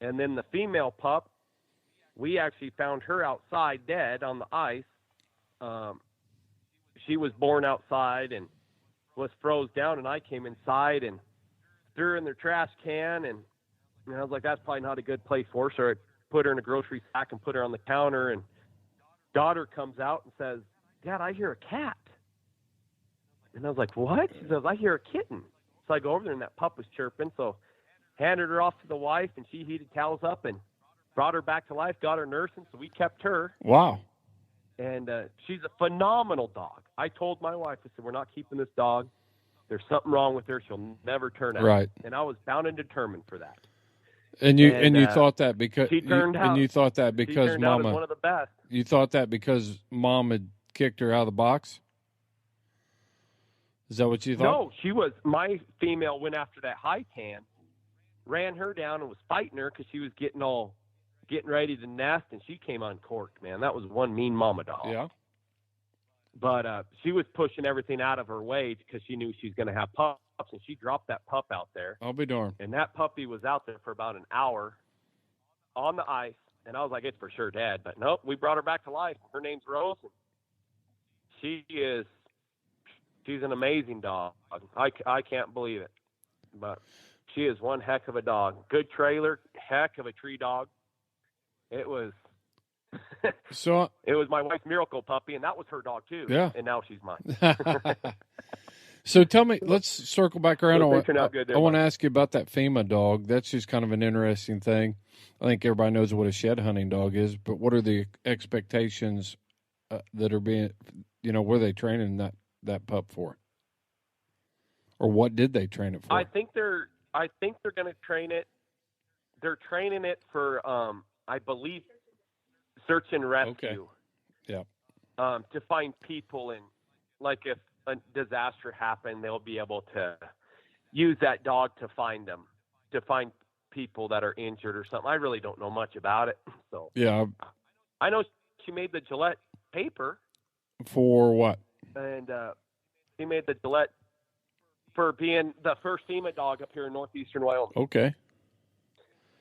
then the female pup, we actually found her outside dead on the ice. She was born outside and was froze down, and I came inside and threw her in their trash can, and I was like, that's probably not a good place for her. So I put her in a grocery sack and put her on the counter, and daughter comes out and says, Dad, I hear a cat. And I was like, what? She says, I hear a kitten. So I go over there, and that pup was chirping. So handed her off to the wife, and she heated towels up and brought her back to life, got her nursing, so we kept her. Wow. And she's a phenomenal dog. I told my wife, I said, we're not keeping this dog. There's something wrong with her. She'll never turn out. Right. And I was bound and determined for that. And you thought that because she turned out, and you thought that because she turned Mama out as one of the best. You thought that because Mom had kicked her out of the box? Is that what you thought? No, my female went after that high tan, ran her down and was fighting her because she was getting ready to nest, and she came uncorked, man. That was one mean mama dog. Yeah. But she was pushing everything out of her way because she knew she was going to have pups, and she dropped that pup out there. I'll be darned. And that puppy was out there for about an hour on the ice, and I was like, it's for sure Dad. But nope, we brought her back to life. Her name's Rose. And she's an amazing dog. I can't believe it. But she is one heck of a dog. Good trailer, heck of a tree dog. It was it was my wife's miracle puppy, and that was her dog too. Yeah. And now she's mine. So tell me, let's circle back around. So I want to ask you about that FEMA dog. That's just kind of an interesting thing. I think everybody knows what a shed hunting dog is, but what are the expectations that are being, what are they training that pup for? Or what did they train it for? I think they're going to train it. They're training it for, I believe, search and rescue. Okay. Yeah. To find people, and like if a disaster happened, they'll be able to use that dog to find them, to find people that are injured or something. I really don't know much about it. So yeah, I know she made the Gillette paper. For what? And she made the Gillette for being the first FEMA dog up here in northeastern Wyoming. Okay.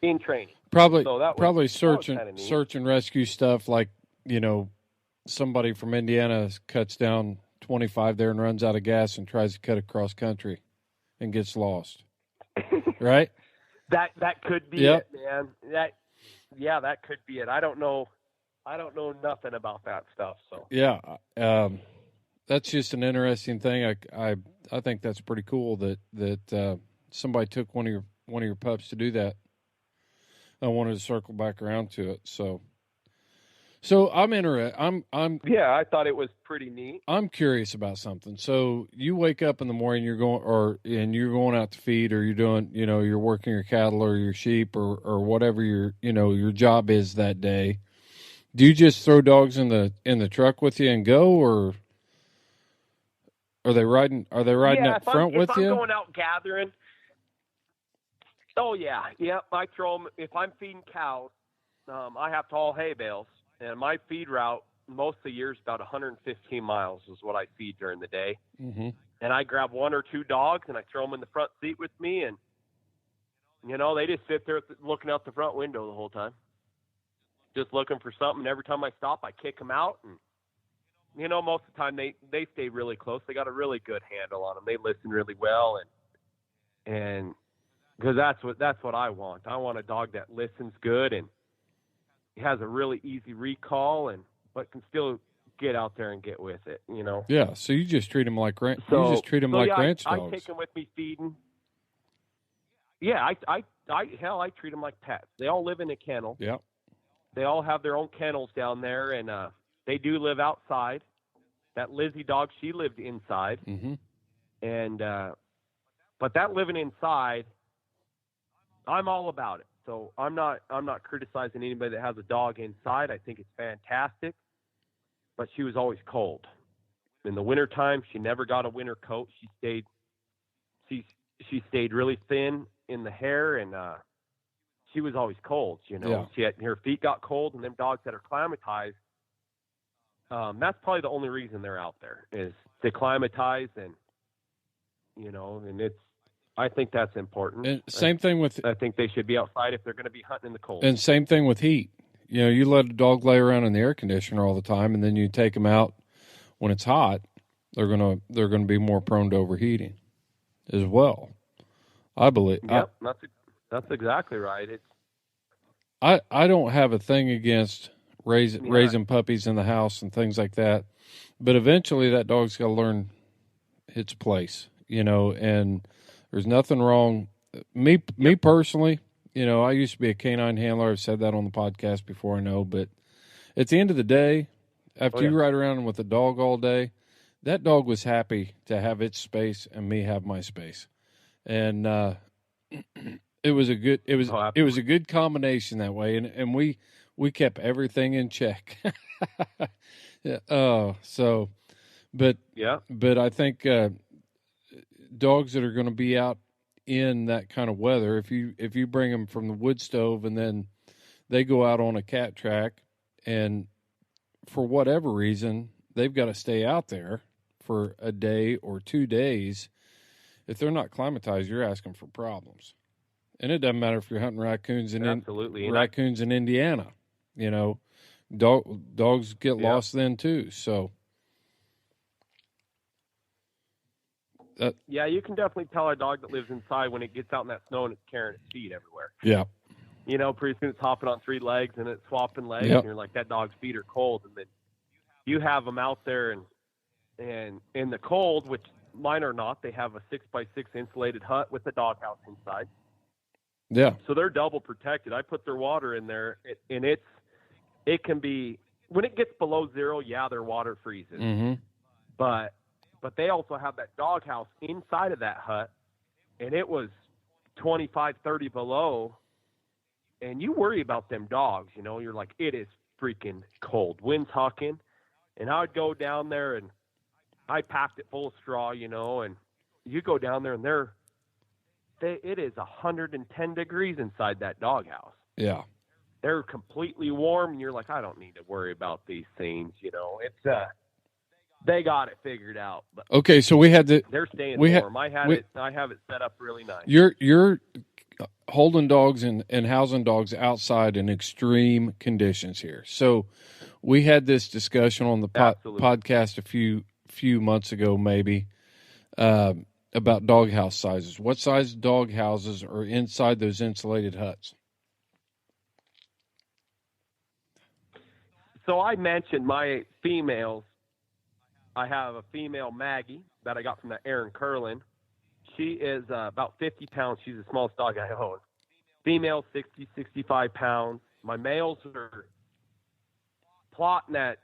In training. Probably search and rescue stuff, like, somebody from Indiana cuts down 25 there and runs out of gas and tries to cut across country and gets lost. Right? That could be it, man. That could be it. I don't know nothing about that stuff. So yeah, that's just an interesting thing. I think that's pretty cool that somebody took one of your pups to do that. I wanted to circle back around to it. So I'm interested. I thought it was pretty neat. I'm curious about something. So you wake up in the morning, you're going out to feed, or you're doing, you're working your cattle or your sheep or whatever your job is that day. Do you just throw dogs in the truck with you and go, or are they riding up front with you? If I'm going out gathering. Oh yeah. I throw them if I'm feeding cows. I have tall hay bales, and my feed route most of the year is about 115 miles is what I feed during the day. Mm-hmm. And I grab one or two dogs, and I throw them in the front seat with me, and, they just sit there looking out the front window the whole time, just looking for something. Every time I stop, I kick them out, and, most of the time they stay really close. They got a really good handle on them. They listen really well, and because that's what I want. I want a dog that listens good and has a really easy recall, but can still get out there and get with it. Yeah. So you just treat them like ranch dogs. I take them with me feeding. Yeah, I treat them like pets. They all live in a kennel. Yeah. They all have their own kennels down there, and they do live outside. That Lizzie dog, she lived inside, mm-hmm. and but that living inside, I'm all about it. So I'm not criticizing anybody that has a dog inside. I think it's fantastic, but she was always cold. In the wintertime, she never got a winter coat. She stayed really thin in the hair, and she was always cold. Yeah. Her feet got cold, and them dogs that are climatized, that's probably the only reason they're out there is to climatize, and I think that's important. And same thing with. I think they should be outside if they're going to be hunting in the cold. And same thing with heat. You let a dog lay around in the air conditioner all the time, and then you take them out when it's hot. They're gonna be more prone to overheating, as well. I believe. Yep, that's exactly right. I don't have a thing against raising puppies in the house and things like that, but eventually that dog's got to learn its place. And there's nothing wrong. Me personally, I used to be a canine handler. I've said that on the podcast before, I know. But at the end of the day, after you ride around with a dog all day, that dog was happy to have its space and me have my space. And it was a good combination that way. And we kept everything in check. Yeah. But I think dogs that are going to be out in that kind of weather, if you bring them from the wood stove and then they go out on a cat track, and for whatever reason they've got to stay out there for a day or 2 days, if they're not climatized, you're asking for problems. And it doesn't matter if you're hunting raccoons in Indiana. Dogs get lost then too. So. You can definitely tell a dog that lives inside when it gets out in that snow and it's carrying its feet everywhere. Yeah. Pretty soon it's hopping on 3 legs and it's swapping legs, yep. And you're like, that dog's feet are cold. And then you have them out there and in the cold, which mine are not. They have a 6x6 insulated hut with a doghouse inside. Yeah. So they're double protected. I put their water in there, and it can be, when it gets below 0, their water freezes. Mm-hmm. But they also have that doghouse inside of that hut, and it was 25, 30 below, and you worry about them dogs, You're like, it is freaking cold. Wind's hucking, and I would go down there, and I packed it full of straw, and you go down there, and it is 110 degrees inside that doghouse. Yeah. They're completely warm, and you're like, I don't need to worry about these things, It's they got it figured out. But okay, so they're staying warm. I have it set up really nice. You're holding dogs and housing dogs outside in extreme conditions here. So we had this discussion on the podcast a few months ago, maybe, about doghouse sizes. What size dog houses are inside those insulated huts? So I mentioned my females. I have a female Maggie that I got from that Aaron Curlin. She is about 50 pounds. She's the smallest dog I own. Female, 60, 65 pounds. My males are plotting that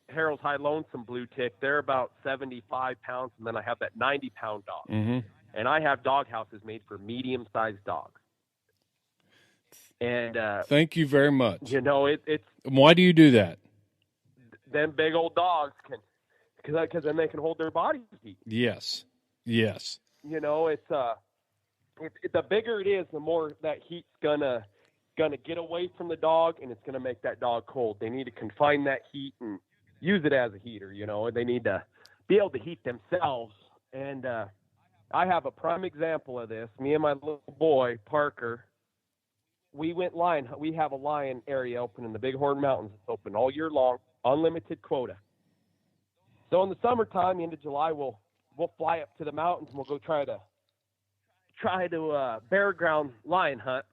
Harold's High Lonesome Blue Tick. They're about 75 pounds, and then I have that 90-pound dog. Mm-hmm. And I have dog houses made for medium-sized dogs. And thank you very much. It's why do you do that? Them big old dogs because then they can hold their body heat. Yes. It's the bigger it is, the more that heat's gonna going to get away from the dog, and it's going to make that dog cold. They need to confine that heat and use it as a heater, you know. They need to be able to heat themselves. And I have a prime example of this. Me and my little boy, Parker, we went lion. We have a lion area open in the Bighorn Mountains. It's open all year long, unlimited quota. So in the summertime, end of July, we'll fly up to the mountains and we'll go try to bear ground lion hunt.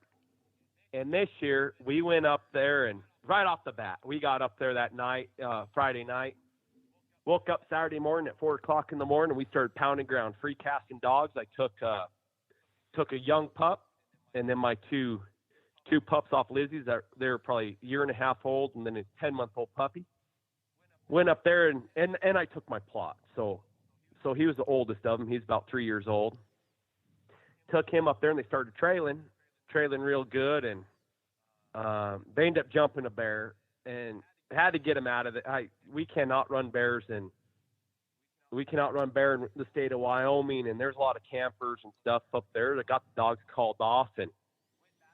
And this year we went up there, and right off the bat, we got up there that night, Friday night. Woke up Saturday morning at 4:00 in the morning, and we started pounding ground, free casting dogs. I took a young pup, and then my two pups off Lizzie's. They were probably a year and a half old, and then a 10-month-old puppy. Went up there, and I took my plot. So he was the oldest of them. He's about 3 years old. Took him up there, and they started trailing real good, and they ended up jumping a bear, and had to get him out of it. We cannot run bear in the state of Wyoming, and there's a lot of campers and stuff up there that got the dogs called off, and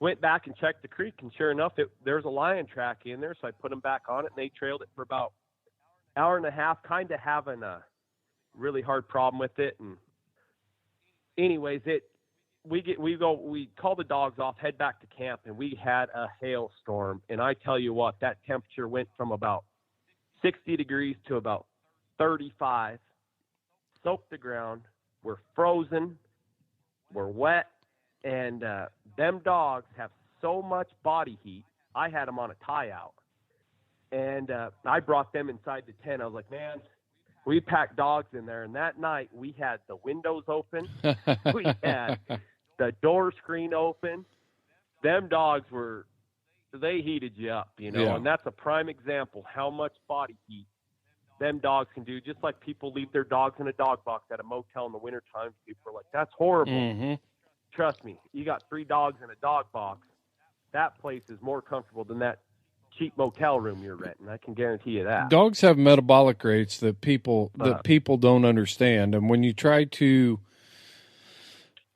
went back and checked the creek, and sure enough, there's a lion track in there, so I put them back on it, and they trailed it for about an hour and a half, kind of having a really hard problem with it. And anyways, we call the dogs off, head back to camp, and we had a hailstorm. And I tell you what, that temperature went from about 60 degrees to about 35, soaked the ground. We're frozen, we're wet, and them dogs have so much body heat. I had them on a tie out, and I brought them inside the tent. I was like, man, we packed dogs in there, and that night we had the windows open. We had the door screen open. Them dogs they heated you up, you know, Yeah. And that's a prime example how much body heat them dogs can do. Just like people leave their dogs in a dog box at a motel in the wintertime. People are like, that's horrible. Mm-hmm. Trust me, you got 3 dogs in a dog box. That place is more comfortable than that cheap motel room you're renting. I can guarantee you that. Dogs have metabolic rates that people don't understand, and when you try to,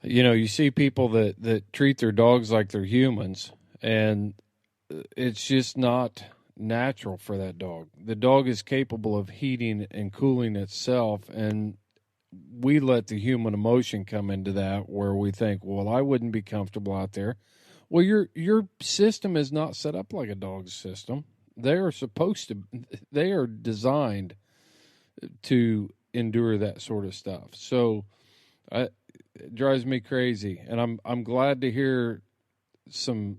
you know, you see people that treat their dogs like they're humans, and it's just not natural for that dog. The dog is capable of heating and cooling itself, and we let the human emotion come into that, where we think, well, I wouldn't be comfortable out there. Well, your system is not set up like a dog's system. They are designed to endure that sort of stuff. So it drives me crazy, and I'm glad to hear some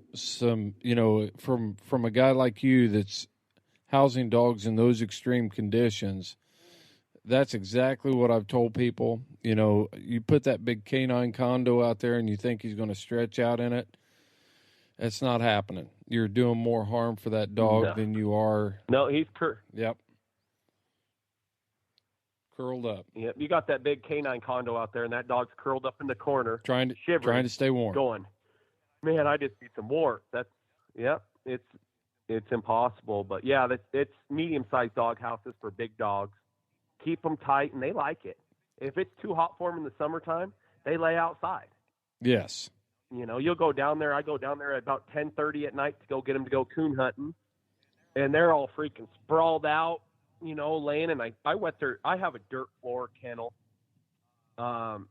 you know, from a guy like you that's housing dogs in those extreme conditions. That's exactly what I've told people. You know, you put that big canine condo out there and you think he's going to stretch out in it. It's not happening. You're doing more harm for that dog than you are. No, he's Yep. Curled up. Yep. You got that big canine condo out there, and that dog's curled up in the corner, Trying shivering, to stay warm. going, man, I just need some warmth. It's impossible. But yeah, it's medium-sized dog houses for big dogs. Keep them tight, and they like it. If it's too hot for them in the summertime, they lay outside. Yes. You know, you'll go down there. I go down there at about 10:30 at night to go get them to go coon hunting, and they're all freaking sprawled out, you know, laying. And I have a dirt floor kennel, and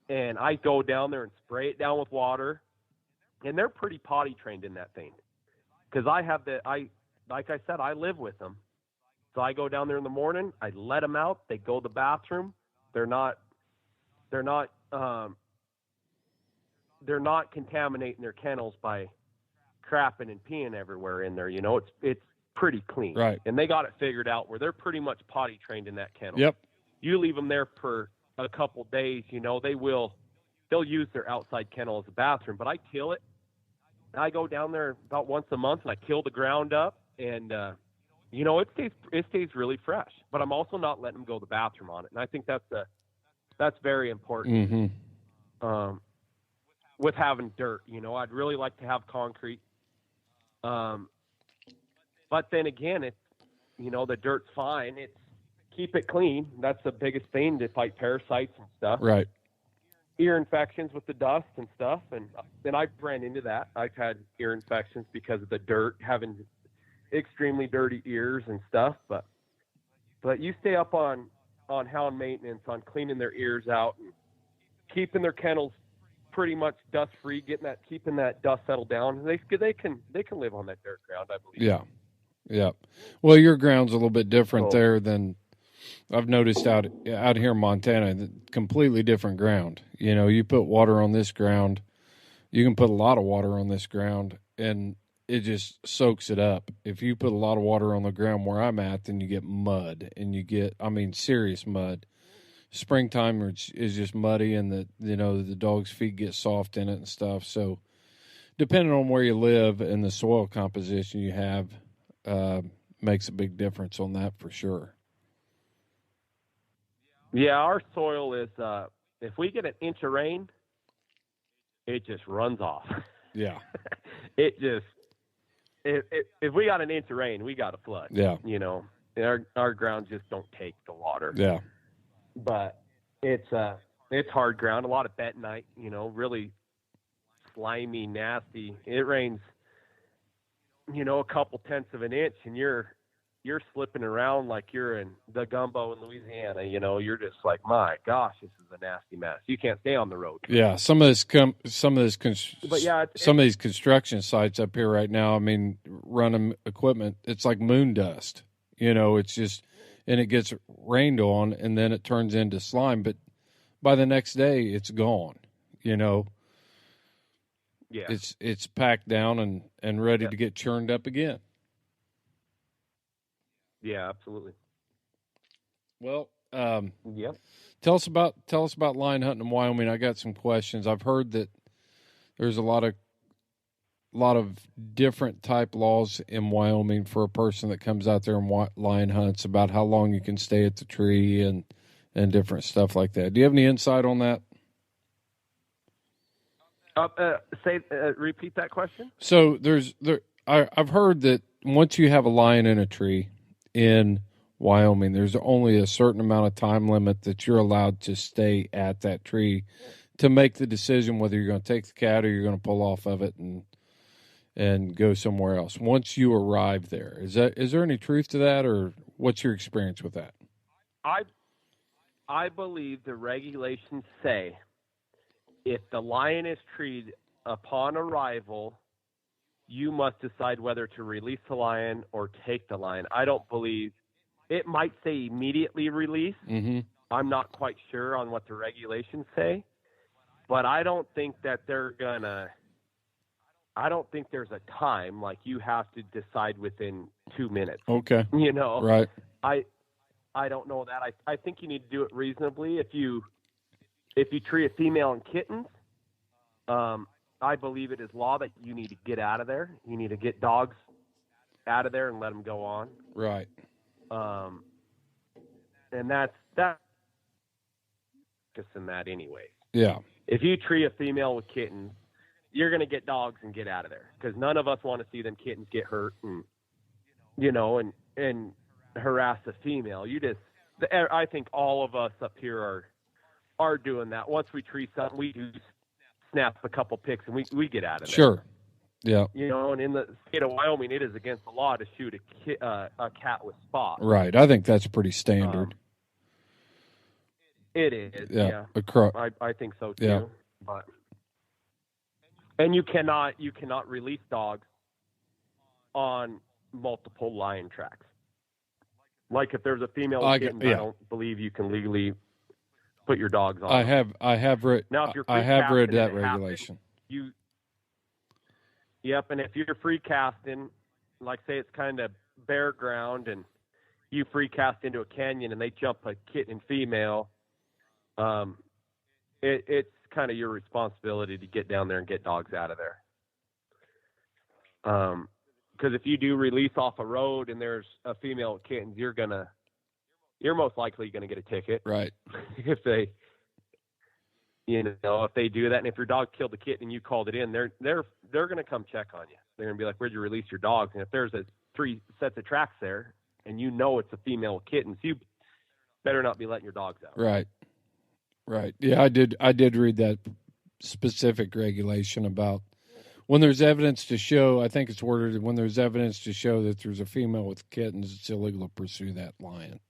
I go down there and spray it down with water, and they're pretty potty trained in that thing, because like I said, I live with them. So I go down there in the morning, I let them out, they go to the bathroom. They're not contaminating their kennels by crapping and peeing everywhere in there. You know, it's pretty clean. Right. And they got it figured out where they're pretty much potty trained in that kennel. Yep. You leave them there for a couple days, you know, they'll use their outside kennel as a bathroom, but I kill it. I go down there about once a month and I kill the ground up, and, you know, it stays really fresh, but I'm also not letting them go to the bathroom on it. And I think that's very important. Mm-hmm. With having dirt, you know, I'd really like to have concrete. But then again, it's, you know, the dirt's fine. It's keep it clean. That's the biggest thing to fight parasites and stuff. Right. ear infections with the dust and stuff, and I've ran into that. I've had ear infections because of the dirt, having extremely dirty ears and stuff. But you stay up on hound maintenance, on cleaning their ears out and keeping their kennels pretty much dust free, keeping that dust settled down. They can live on that dirt ground, I believe. Yeah. Yeah. Well, your ground's a little bit different there than I've noticed out here in Montana. Completely different ground. You know, you put water on this ground, you can put a lot of water on this ground, and it just soaks it up. If you put a lot of water on the ground where I'm at, then you get mud, and you get, serious mud. Springtime is just muddy, and the dog's feet get soft in it and stuff. So depending on where you live and the soil composition you have, makes a big difference on that for sure. Yeah, our soil is, if we get an inch of rain, it just runs off. Yeah. If we got an inch of rain, we got a flood. Yeah. You know, our ground just don't take the water. Yeah. But it's hard ground, a lot of bentonite, really slimy, nasty. It rains, a couple tenths of an inch, and you're slipping around like you're in the gumbo in Louisiana. You're just like, my gosh, this is a nasty mess. You can't stay on the road. Yeah, some of these construction sites up here right now, running equipment, it's like moon dust. It's just, and it gets rained on, and then it turns into slime. But by the next day, it's gone. Yeah. It's packed down and ready to get churned up again. Yeah, absolutely. Well, yep. Tell us about line hunting in Wyoming. I got some questions. I've heard that there's a lot of different type laws in Wyoming for a person that comes out there and line hunts, about how long you can stay at the tree and different stuff like that. Do you have any insight on that? Repeat that question. So I've heard that once you have a lion in a tree in Wyoming, there's only a certain amount of time limit that you're allowed to stay at that tree to make the decision whether you're going to take the cat or you're going to pull off of it and go somewhere else. Once you arrive there, is there any truth to that, or what's your experience with that? I believe the regulations say if the lion is treed upon arrival, you must decide whether to release the lion or take the lion. I don't believe it might say immediately release. Mm-hmm. I'm not quite sure on what the regulations say, but I don't think that I don't think there's a time like you have to decide within 2 minutes. Okay. Right. I don't know that. I think you need to do it reasonably. If you tree a female and kittens, I believe it is law that you need to get out of there. You need to get dogs out of there and let them go on. Right. And that's just in that anyway. Yeah. If you tree a female with kittens, you're going to get dogs and get out of there, because none of us want to see them kittens get hurt and harass a female. I think all of us up here are doing that. Once we tree something, we do snap a couple pics and we get out of there. Sure. Yeah. And in the state of Wyoming, it is against the law to shoot a cat with spots. Right. I think that's pretty standard. It is. Yeah. I think so too. Yeah. And you cannot release dogs on multiple lion tracks. Like if there's a female kitten, I don't believe you can legally put your dogs on. I have read that regulation. Yep, and if you're free casting, like say it's kind of bare ground and you free cast into a canyon and they jump a kitten and female, it's kind of your responsibility to get down there and get dogs out of there. Because if you do release off a road and there's a female with kittens, you're most likely going to get a ticket. Right. If they do that, and if your dog killed the kitten and you called it in, they're going to come check on you. They're going to be like, "Where'd you release your dogs?" And if there's 3 sets of tracks there, and it's a female with kittens, you better not be letting your dogs out. Right. Right. Yeah, I did read that specific regulation about when there's evidence to show, I think it's worded, when there's evidence to show that there's a female with kittens, it's illegal to pursue that lion.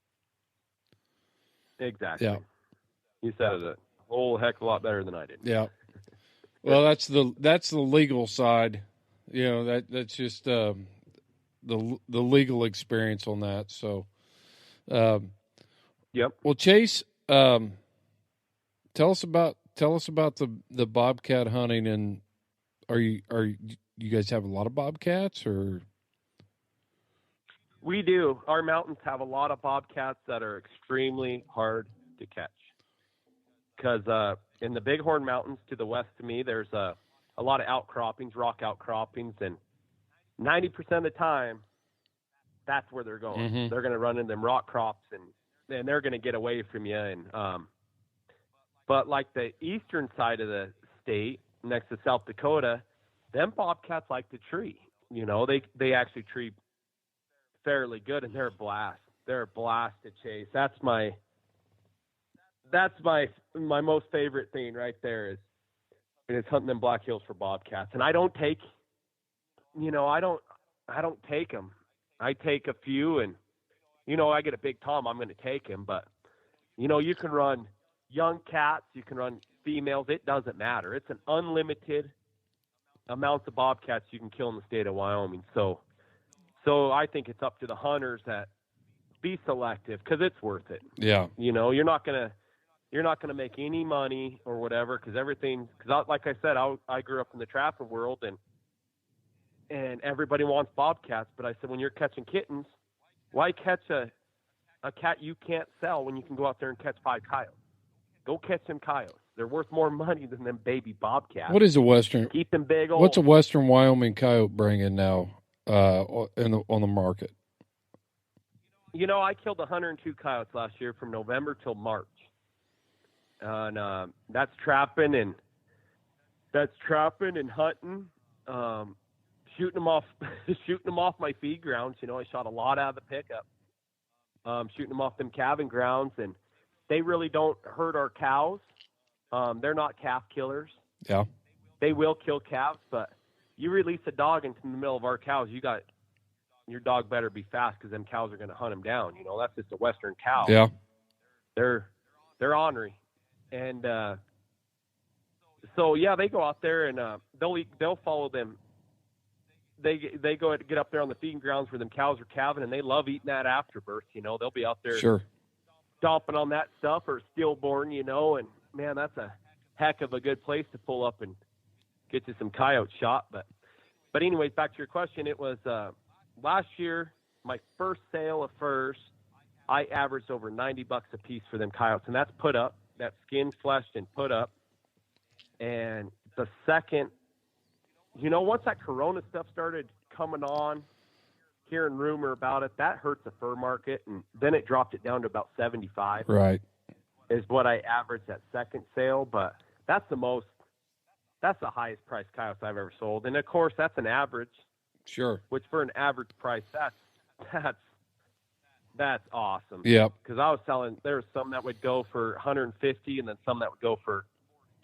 Exactly. Yeah. You said it a whole heck of a lot better than I did. Yeah. Well, that's the legal side. That's just the legal experience on that. So, yep. Well, Chase, tell us about the bobcat hunting, and are you guys have a lot of bobcats, or? We do. Our mountains have a lot of bobcats that are extremely hard to catch. Because in the Bighorn Mountains to the west of me, there's a lot of outcroppings, rock outcroppings, and 90% of the time, that's where they're going. Mm-hmm. They're going to run in them rock crops, and they're going to get away from you. And but like the eastern side of the state, next to South Dakota, them bobcats like to tree. They actually tree fairly good, and they're a blast. They're a blast to chase. That's my most favorite thing right there is hunting them Black Hills for bobcats. And I don't take them. I take a few, and I get a big tom, I'm going to take him. But you can run young cats, you can run females. It doesn't matter. It's an unlimited amount of bobcats you can kill in the state of Wyoming. So I think it's up to the hunters that be selective, because it's worth it. Yeah. You're not gonna make any money or whatever, because like I said, I grew up in the trapping world, and everybody wants bobcats. But I said, when you're catching kittens, why catch a cat you can't sell when you can go out there and catch 5 coyotes? Go catch them coyotes. They're worth more money than them baby bobcats. What is a western? Keep them big old. What's a western Wyoming coyote bringing now on the market? I killed 102 coyotes last year from November till March. And that's trapping and hunting, shooting them off my feed grounds. I shot a lot out of the pickup, shooting them off them calving grounds, and they really don't hurt our cows. They're not calf killers. Yeah, they will kill calves, but you release a dog into the middle of our cows, your dog better be fast, because them cows are going to hunt them down. That's just a western cow. Yeah, they're ornery. And so yeah, they go out there and they'll follow them. They go get up there on the feeding grounds where them cows are calving, and they love eating that afterbirth. They'll be out there sure, stomping on that stuff, or stillborn. And man, that's a heck of a good place to pull up and get you some coyote shot. But anyways, back to your question. It was last year, my first sale of furs, I averaged over $90 a piece for them coyotes, and that's put up. That skin fleshed and put up. And the second, once that Corona stuff started coming on, hearing rumor about it, that hurt the fur market, and then it dropped it down to about 75. Right. Is what I averaged that second sale, but that's the highest priced coyotes I've ever sold. And of course, that's an average. Sure. Which for an average price, that's awesome. Yeah. Because I was selling, there was some that would go for 150, and then some that would go for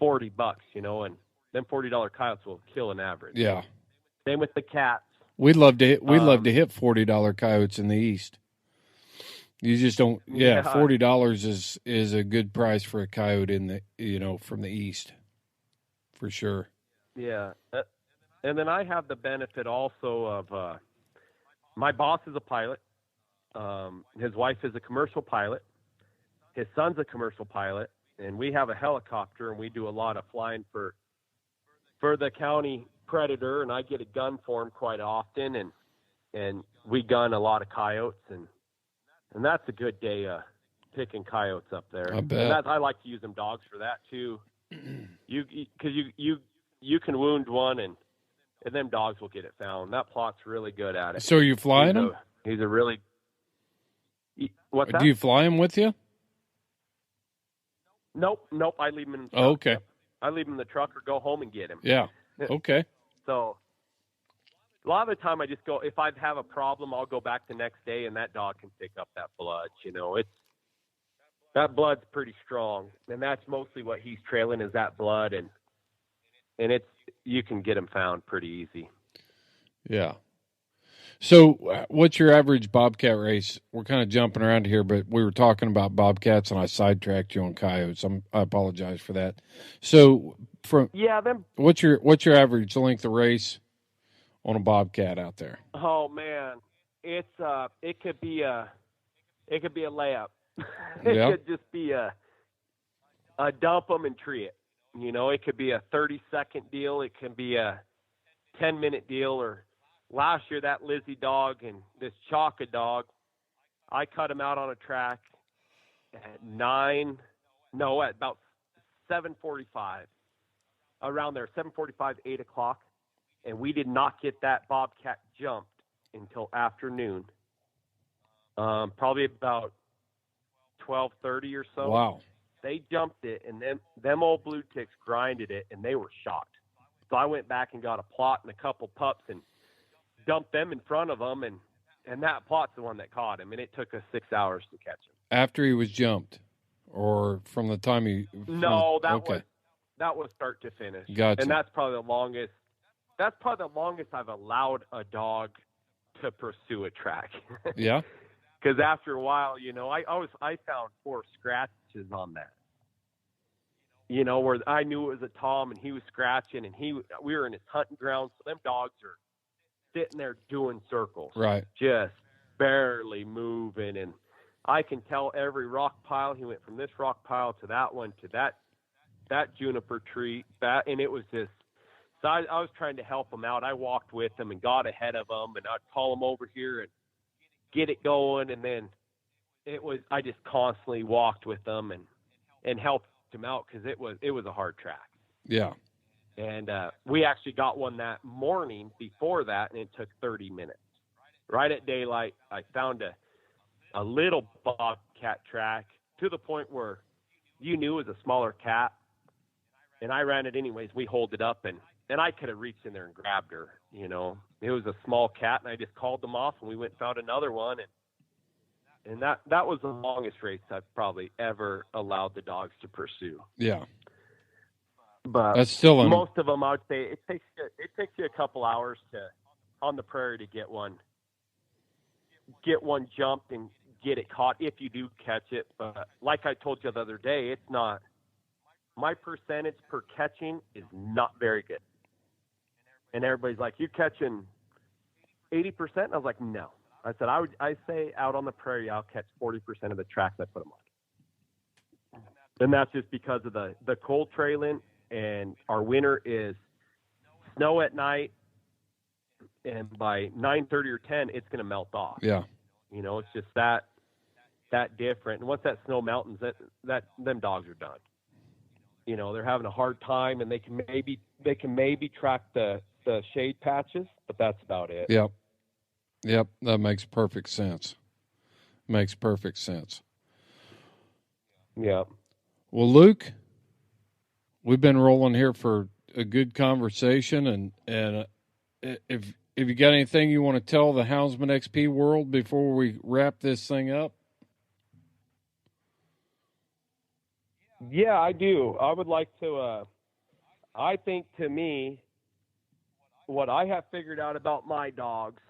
$40. And them $40 coyotes will kill an average. Yeah. Same with the cats. We'd love to hit $40 coyotes in the East. You just don't. Yeah, $40 is a good price for a coyote in the from the East, for sure. Yeah, and then I have the benefit also of my boss is a pilot. His wife is a commercial pilot. His son's a commercial pilot, and we have a helicopter, and we do a lot of flying for the county predator, and I get a gun for him quite often, and we gun a lot of coyotes, and that's a good day picking coyotes up there. I bet. And I like to use them dogs for that too. Because you can wound one, and them dogs will get it found. That plot's really good at it. So are you flying them? He's a really. What's that? Do you fly him with you? Nope. I leave him in the truck. Oh, okay. I leave him in the truck or go home and get him. Yeah. Okay. So a lot of the time I just go, if I have a problem, I'll go back the next day, and that dog can pick up that blood. that blood's pretty strong, and that's mostly what he's trailing is that blood, and it's you can get him found pretty easy. Yeah. So what's your average bobcat race? We're kind of jumping around here, but we were talking about bobcats, and I sidetracked you on coyotes. I apologize for that. So what's your average length of race on a bobcat out there? Oh man, it's it could be a layup. Yeah. It could just be a dump them and tree it. It could be a 30-second deal. It can be a 10-minute deal. Or last year, that Lizzie dog and this Chaka dog, I cut him out on a track at about 7:45, around there, 7:45, 8 o'clock. And we did not get that bobcat jumped until afternoon, probably about 12:30 or so. Wow. They jumped it, and them old blue ticks grinded it, and they were shocked. So I went back and got a plot and a couple pups and dumped them in front of them, and that plot's the one that caught him, and it took us 6 hours to catch him. After he was jumped, or from the time he? No, that was start to finish. Gotcha. And that's probably the longest. That's probably the longest I've allowed a dog to pursue a track. Yeah. Because after a while, I found 4 scratches on that. Where I knew it was a tom, and he was scratching, and we were in his hunting ground, so them dogs are sitting there doing circles, right? Just barely moving, and I can tell every rock pile. He went from this rock pile to that one to that juniper tree, and it was just. So I was trying to help him out. I walked with him and got ahead of him, and I'd call him over here and get it going, and then I just constantly walked with them and helped him out because it was a hard track. Yeah. And we actually got one that morning before that, and it took 30 minutes. Right at daylight, I found a little bobcat track to the point where you knew it was a smaller cat, and I ran it anyways. We holed it up, and I could have reached in there and grabbed her. It was a small cat, and I just called them off, and we went and found another one, and that was the longest race I've probably ever allowed the dogs to pursue. Yeah. But that's still most of them, I would say it takes you a couple hours on the prairie to get one jumped and get it caught if you do catch it. But like I told you the other day, it's not, my percentage per catching is not very good. And everybody's like, "You catching 80%?" I was like, "No." I said, I say out on the prairie, I'll catch 40% of the tracks I put them on. And that's just because of the cold trailing, and our winter is snow at night, and by 9:30 or 10, it's going to melt off. Yeah. It's just that different. And once that snow melts, that them dogs are done. They're having a hard time, and they can maybe track the shade patches, but that's about it. Yep, that makes perfect sense. Yeah. Well, Luke, we've been rolling here for a good conversation, and if you got anything you want to tell the Houndsman XP world before we wrap this thing up. Yeah, I do. I would like to, I think to me, what I have figured out about my dogs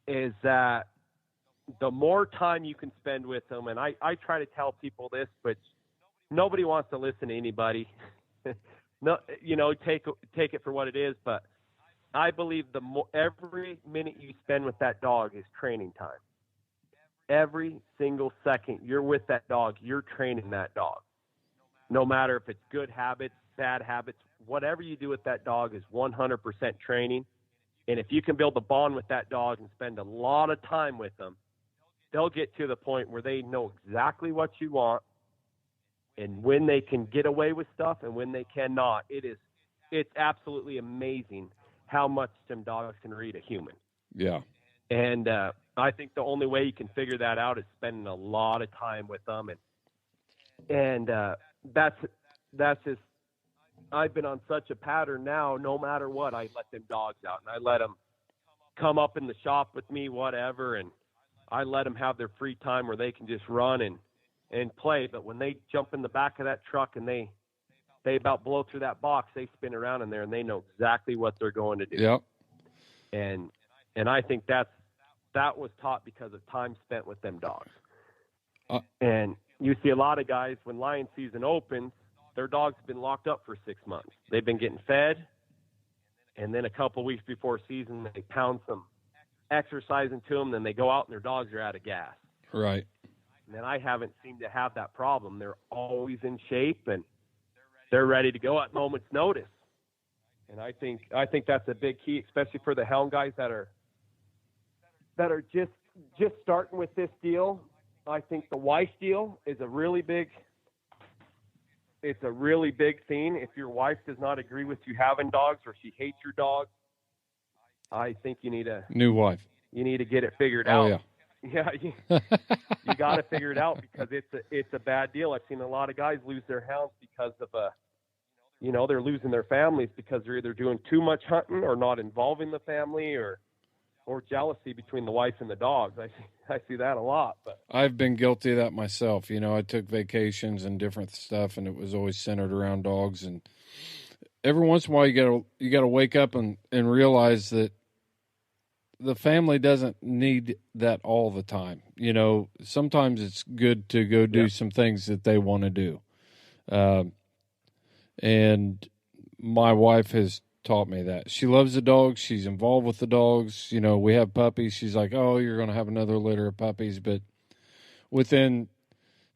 is that the more time you can spend with them, and I try to tell people this, but nobody wants to listen to anybody. No, take it for what it is, but I believe every minute you spend with that dog is training time. Every single second you're with that dog, you're training that dog. No matter if it's good habits, bad habits, whatever you do with that dog is 100% training. And if you can build a bond with that dog and spend a lot of time with them, they'll get to the point where they know exactly what you want and when they can get away with stuff and when they cannot. It's absolutely amazing how much them dogs can read a human. Yeah. And I think the only way you can figure that out is spending a lot of time with them. And that's just, I've been on such a pattern now, no matter what, I let them dogs out, and I let them come up in the shop with me, whatever, and I let them have their free time where they can just run and and play. But when they jump in the back of that truck and they about blow through that box, they spin around in there and they know exactly what they're going to do. Yep. And I think that was taught because of time spent with them dogs. And you see a lot of guys, when lion season opens, their dogs have been locked up for 6 months. They've been getting fed, and then a couple of weeks before season, they pound some exercise into them, then they go out and their dogs are out of gas. Right. And I haven't seemed to have that problem. They're always in shape, and they're ready to go at moment's notice. And I think that's a big key, especially for the hound guys that are just starting with this deal. I think the wife deal is a really big thing. If your wife does not agree with you having dogs or she hates your dog, I think you need a new wife. You need to get it figured out. Yeah. Yeah, you got to figure it out because it's a bad deal. I've seen a lot of guys lose their hounds because of they're losing their families because they're either doing too much hunting or not involving the family or jealousy between the wife and the dogs. I see that a lot. But I've been guilty of that myself. I took vacations and different stuff, and it was always centered around dogs. And every once in a while, you got to wake up and realize that the family doesn't need that all the time. Sometimes it's good to go do some things that they want to do. And my wife has taught me that. She loves the dogs. She's involved with the dogs. We have puppies. She's like, oh, you're going to have another litter of puppies. But within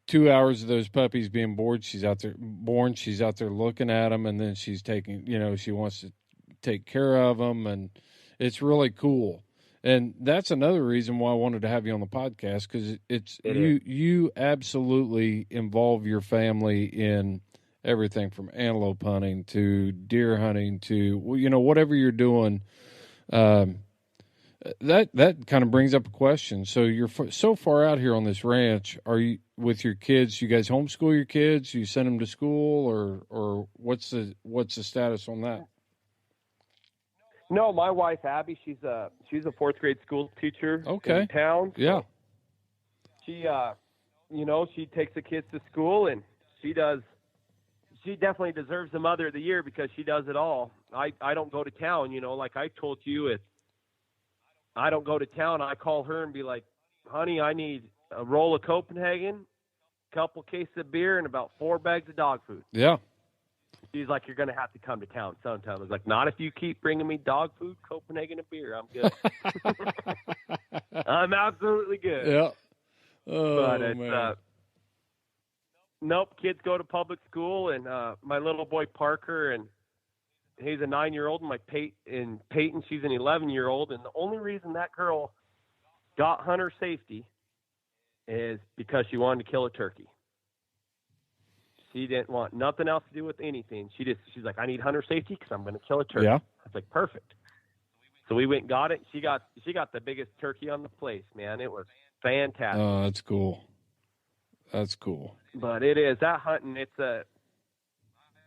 2 hours of those puppies being born, she's out there looking at them, and then she's taking, she wants to take care of them, and it's really cool. And that's another reason why I wanted to have you on the podcast, because you absolutely involve your family in everything from antelope hunting to deer hunting to, whatever you're doing. That kind of brings up a question. So you're so far out here on this ranch. Are you with your kids? You guys homeschool your kids? You send them to school, or what's the status on that? No, my wife Abby, she's a fourth grade school teacher in town. So yeah. She she takes the kids to school, and she definitely deserves the Mother of the Year because she does it all. I don't go to town, like I told you, I don't go to town. I call her and be like, honey, I need a roll of Copenhagen, a couple cases of beer, and about 4 bags of dog food. Yeah. She's like, you're going to have to come to town sometime. I was like, not if you keep bringing me dog food, Copenhagen, and beer. I'm good. I'm absolutely good. Yeah. Oh, but it's, man. Nope, kids go to public school, and my little boy Parker, and he's a 9-year-old, and Peyton, she's an 11-year-old, and the only reason that girl got hunter safety is because she wanted to kill a turkey. She didn't want nothing else to do with anything. She's like, I need hunter safety because I'm going to kill a turkey. Yeah. I was like, perfect. So we went and got it. She got the biggest turkey on the place, man. It was fantastic. Oh, that's cool. That's cool. But it is that hunting.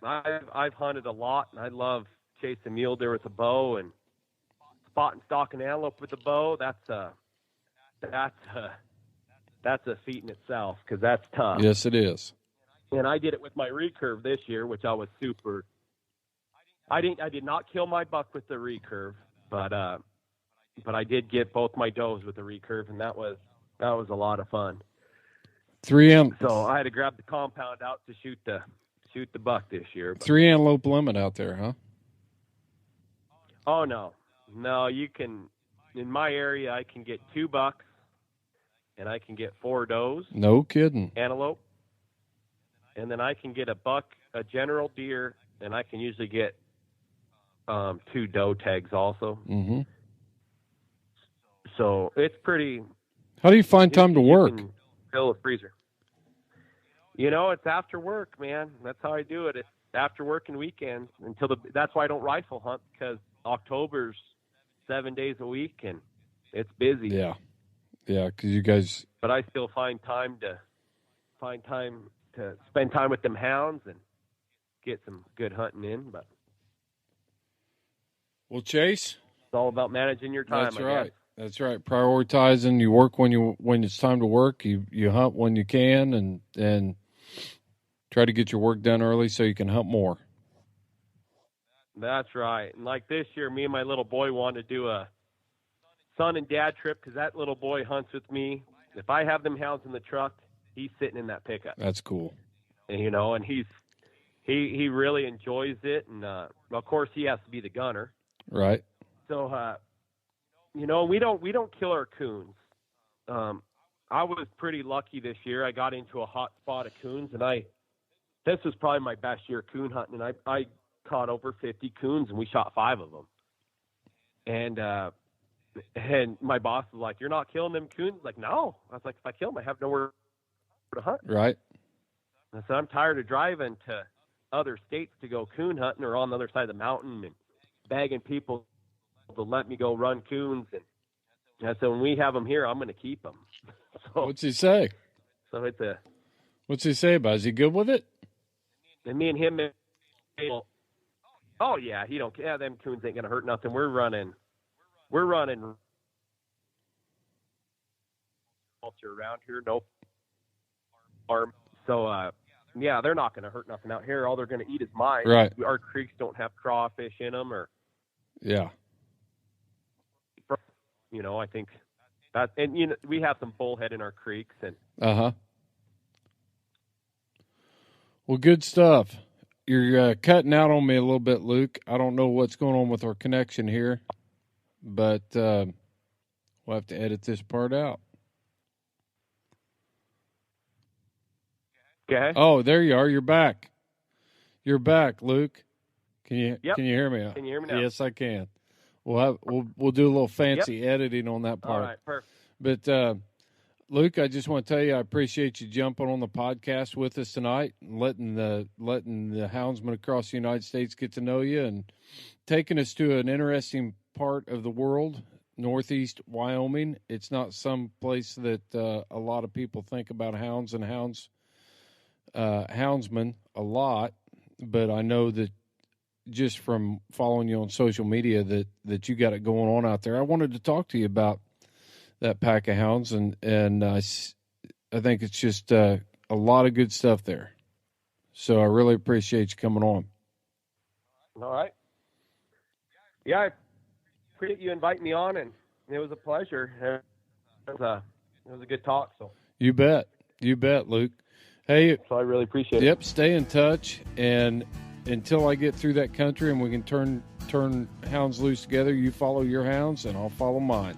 I've hunted a lot, and I love chasing mule deer with a bow and spotting stalking antelope with a bow. That's a feat in itself because that's tough. Yes, it is. And I did it with my recurve this year, which I was super. I did not kill my buck with the recurve, but I did get both my does with the recurve, and that was a lot of fun. 3M. So I had to grab the compound out to shoot the buck this year. But. 3 antelope limit out there, huh? Oh no, you can. In my area, I can get 2 bucks, and I can get 4 does. No kidding. Antelope. And then I can get a buck, a general deer, and I can usually get 2 doe tags also. Mm-hmm. So it's pretty. How do you find time to work? Fill a freezer. It's after work, man. That's how I do it. It's after work and weekends that's why I don't rifle hunt, because October's 7 days a week and it's busy. Yeah. Yeah. Cause you guys, but I still find time to spend time with them hounds and get some good hunting in. But well, Chase, it's all about managing your time. That's right. That's right. Prioritizing. You work when it's time to work. You hunt when you can, and try to get your work done early so you can hunt more. That's right. And like this year, me and my little boy wanted to do a son and dad trip because that little boy hunts with me. If I have them hounds in the truck, he's sitting in that pickup. That's cool. And, you know, and he really enjoys it. And, of course, he has to be the gunner. Right. So, you know, we don't kill our coons. I was pretty lucky this year. I got into a hot spot of coons, and this was probably my best year coon hunting, and I caught over 50 coons, and we shot 5 of them. And my boss was like, "You're not killing them coons?" Like, no. I was like, if I kill them, I have nowhere to hunt. Right. And so I'm tired of driving to other states to go coon hunting or on the other side of the mountain and begging people to let me go run coons. And I said, when we have them here, I'm going to keep them. So, what's he say? So What's he say about it? Is he good with it? And me and him, oh yeah, he don't care. Yeah, them coons ain't going to hurt nothing. We're running culture around here. No farm. So, yeah, they're not going to hurt nothing out here. All they're going to eat is mine. Right. Our creeks don't have crawfish in them, or yeah. You know, I think that, and you know, we have some bullhead in our creeks, and Well, good stuff. You're cutting out on me a little bit, Luke. I don't know what's going on with our connection here, but we'll have to edit this part out. Okay. Oh, there you are. You're back. You're back, Luke. Can you hear me? Can you hear me now? Yes, I can. We'll do a little fancy editing on that part. All right, perfect. But Luke, I just want to tell you I appreciate you jumping on the podcast with us tonight and letting the houndsmen across the United States get to know you and taking us to an interesting part of the world, North East Wyoming. It's not some place that a lot of people think about hounds and houndsmen a lot, but I know that just from following you on social media that you got it going on out there. I wanted to talk to you about that pack of hounds, and I think it's just a lot of good stuff there. So I really appreciate you coming on. All right. Yeah, I appreciate you inviting me on, and it was a pleasure. It was a good talk. So you bet, Luke. Hey, so I really appreciate it. Yep, stay in touch, and until I get through that country and we can turn hounds loose together, you follow your hounds and I'll follow mine.